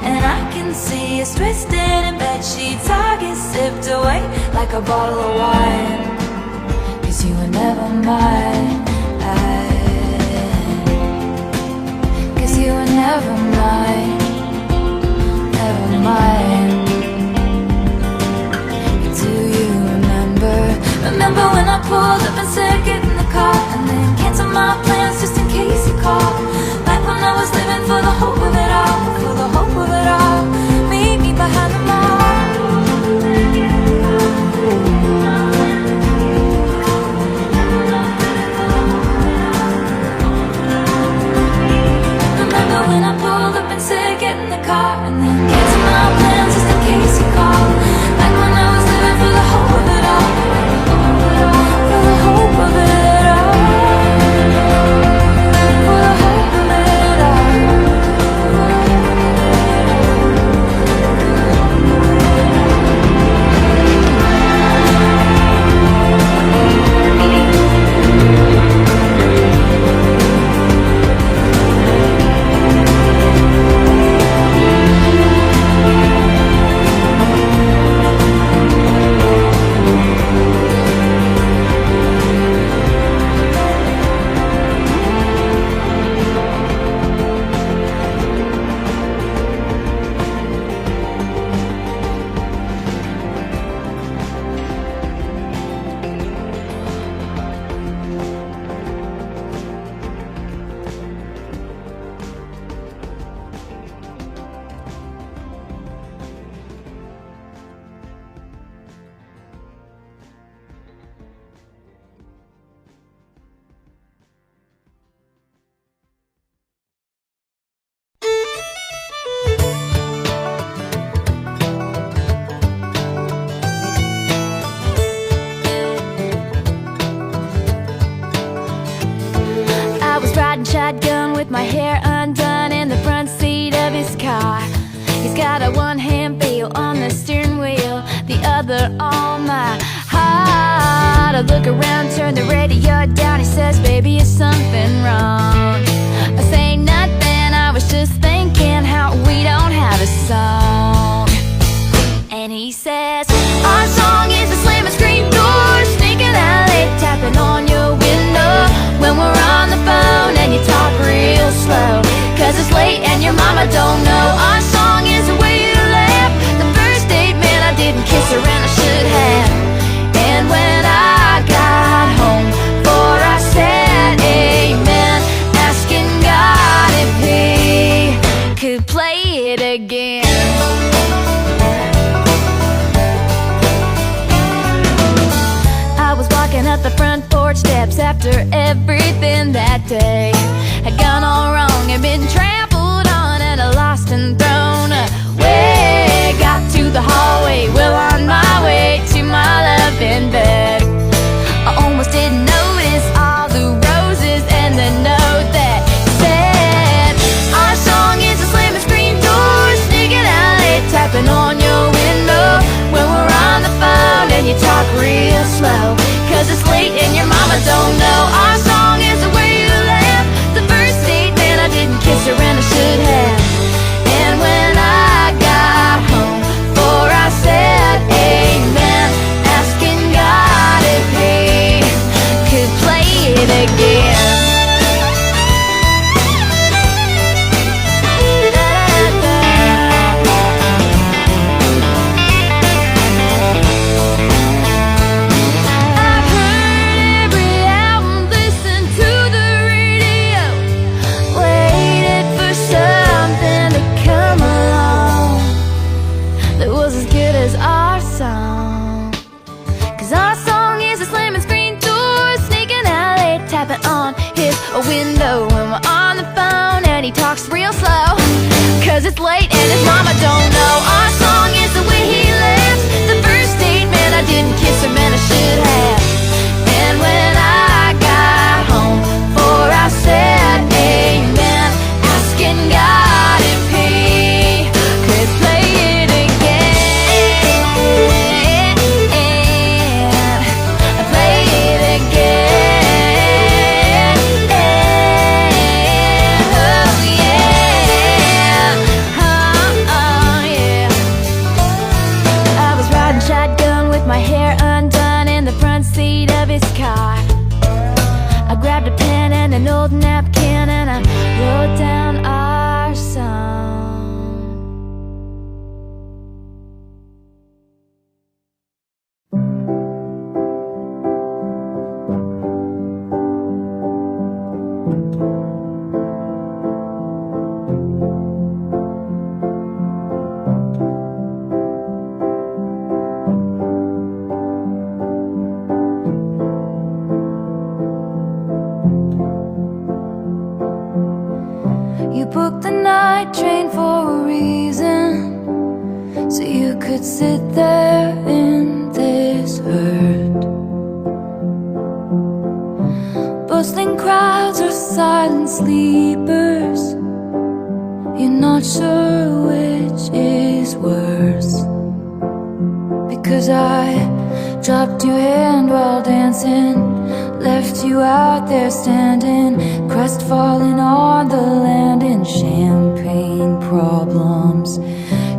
Speaker 3: And I can see us twisted in bedsheets. August slipped away like a bottle of wine, 'cause you were never mine. 'Cause you were never mine. Never mine. Remember when I pulled up and said get in the car, and then canceled my plans just in case you called. Back when I was living for the hope of it all, for the hope of it all. Meet me behind the mall. Remember when I pulled up and said get in the car, and then canceled my plans just in case you called. Back when I was living for the hope of it all. For the hope of it all. For the hope of it all. Shotgun with my hair undone in the front seat of his car. He's got but all my heart. I look around, turn the radio down. He says, baby, is something wrong? I say nothing, I was just thinking how we don't have a song. And he says, our song is a slamming screen door, sneaking out late, tapping on your window when we're on the phone and you talk real slow, 'cause it's late and your mama don't know. Our song is the way you laugh. The first date, man, I didn't kiss her and I should have. And when I got home, for I said amen, asking God if he could play it again. I was walking up the front porch steps after everything that day had gone all wrong and been trampled on and lost and thrown away. Got to the hallway, well on my way to my loving bed. I almost didn't notice all the roses and the note that said, our song is a slamming screen door, sneaking out late, tapping on your window when we're on the phone and you talk real slow, 'cause it's late and your mama don't know. Our song is the way you laugh. The first date, man, I didn't kiss her and I should have. And when I got home, for I said amen, asking God if he could play it again. I've heard every album, listened to the radio, waited for something to come along that was as good as our song. 'Cause our song is a slamming screen door, sneaking out late, tapping on his window when we're on the phone and he talks real slow, 'cause it's late and his mama don't know. Our song is the way he laughs. The first date, man, I didn't kiss him and I should have. And when I got home, for I said amen, asking God if he could play it again. Play it again. Oh yeah. Oh yeah. I was riding shotgun with my hair undone in the front seat of his car. I grabbed a pen and an old napkin and I wrote down our song. You booked the night train for a reason, so you could sit there in this hurt. Bustling crowds are silent sleepers. You're not sure which is worse, because I dropped your hand while dancing, left you out there standing, crestfallen on the land in champagne problems.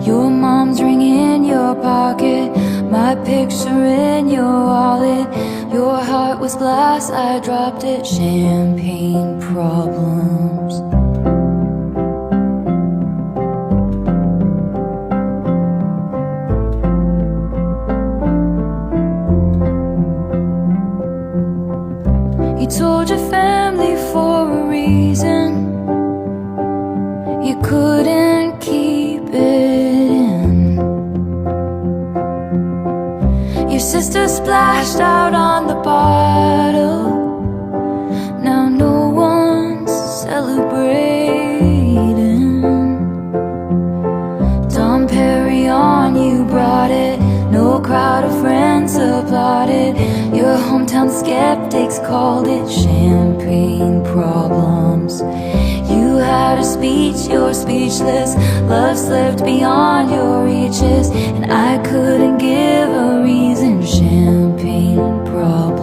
Speaker 3: Your mom's ring in your pocket, my picture in your wallet. Your heart was glass, I dropped it, champagne problems. You told your family for a reason, you couldn't keep it in. Your sister splashed out on the bottle, now no one's celebrating. Dom Perignon, you brought it, no crowd of friends applauded. Your hometown skeptics called it champagne problems. You had a speech, you're speechless. Love slipped beyond your reaches, and I couldn't give a reason. Champagne problems.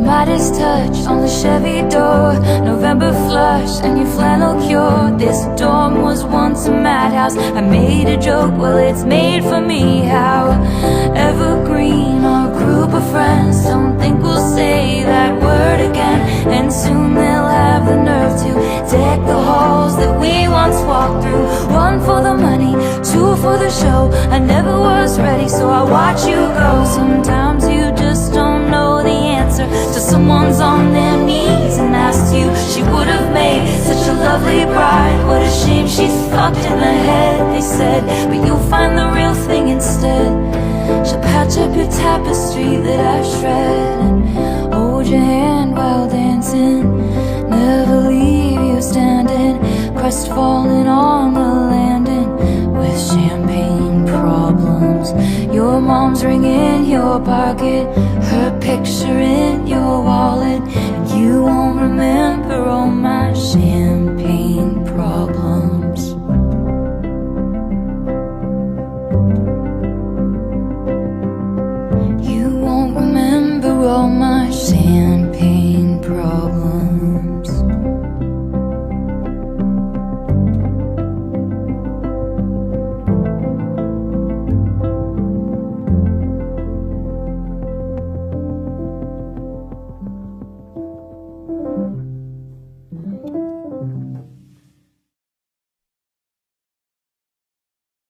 Speaker 3: Midas touch on the Chevy door, November flush and your flannel cure. This dorm was once a madhouse. I made a joke, well it's made for me. How evergreen our group of friends. Don't think we'll say that word again, and soon they'll have the nerve to deck the halls that we once walked through. One for the money, two for the show. I never was ready, so I watch you go. Sometimes you just don't know the answer till someone's on their knees and asks you. She would have made such a lovely bride. What a shame she's fucked in the head, they said, but you'll find the real thing instead. She'll patch up your tapestry that I shred and hold your hand while dancing. Never leave you standing, crestfallen on the landing with champagne problems. Your mom's ring in your pocket, her picture in your wallet, and you won't remember all my champagne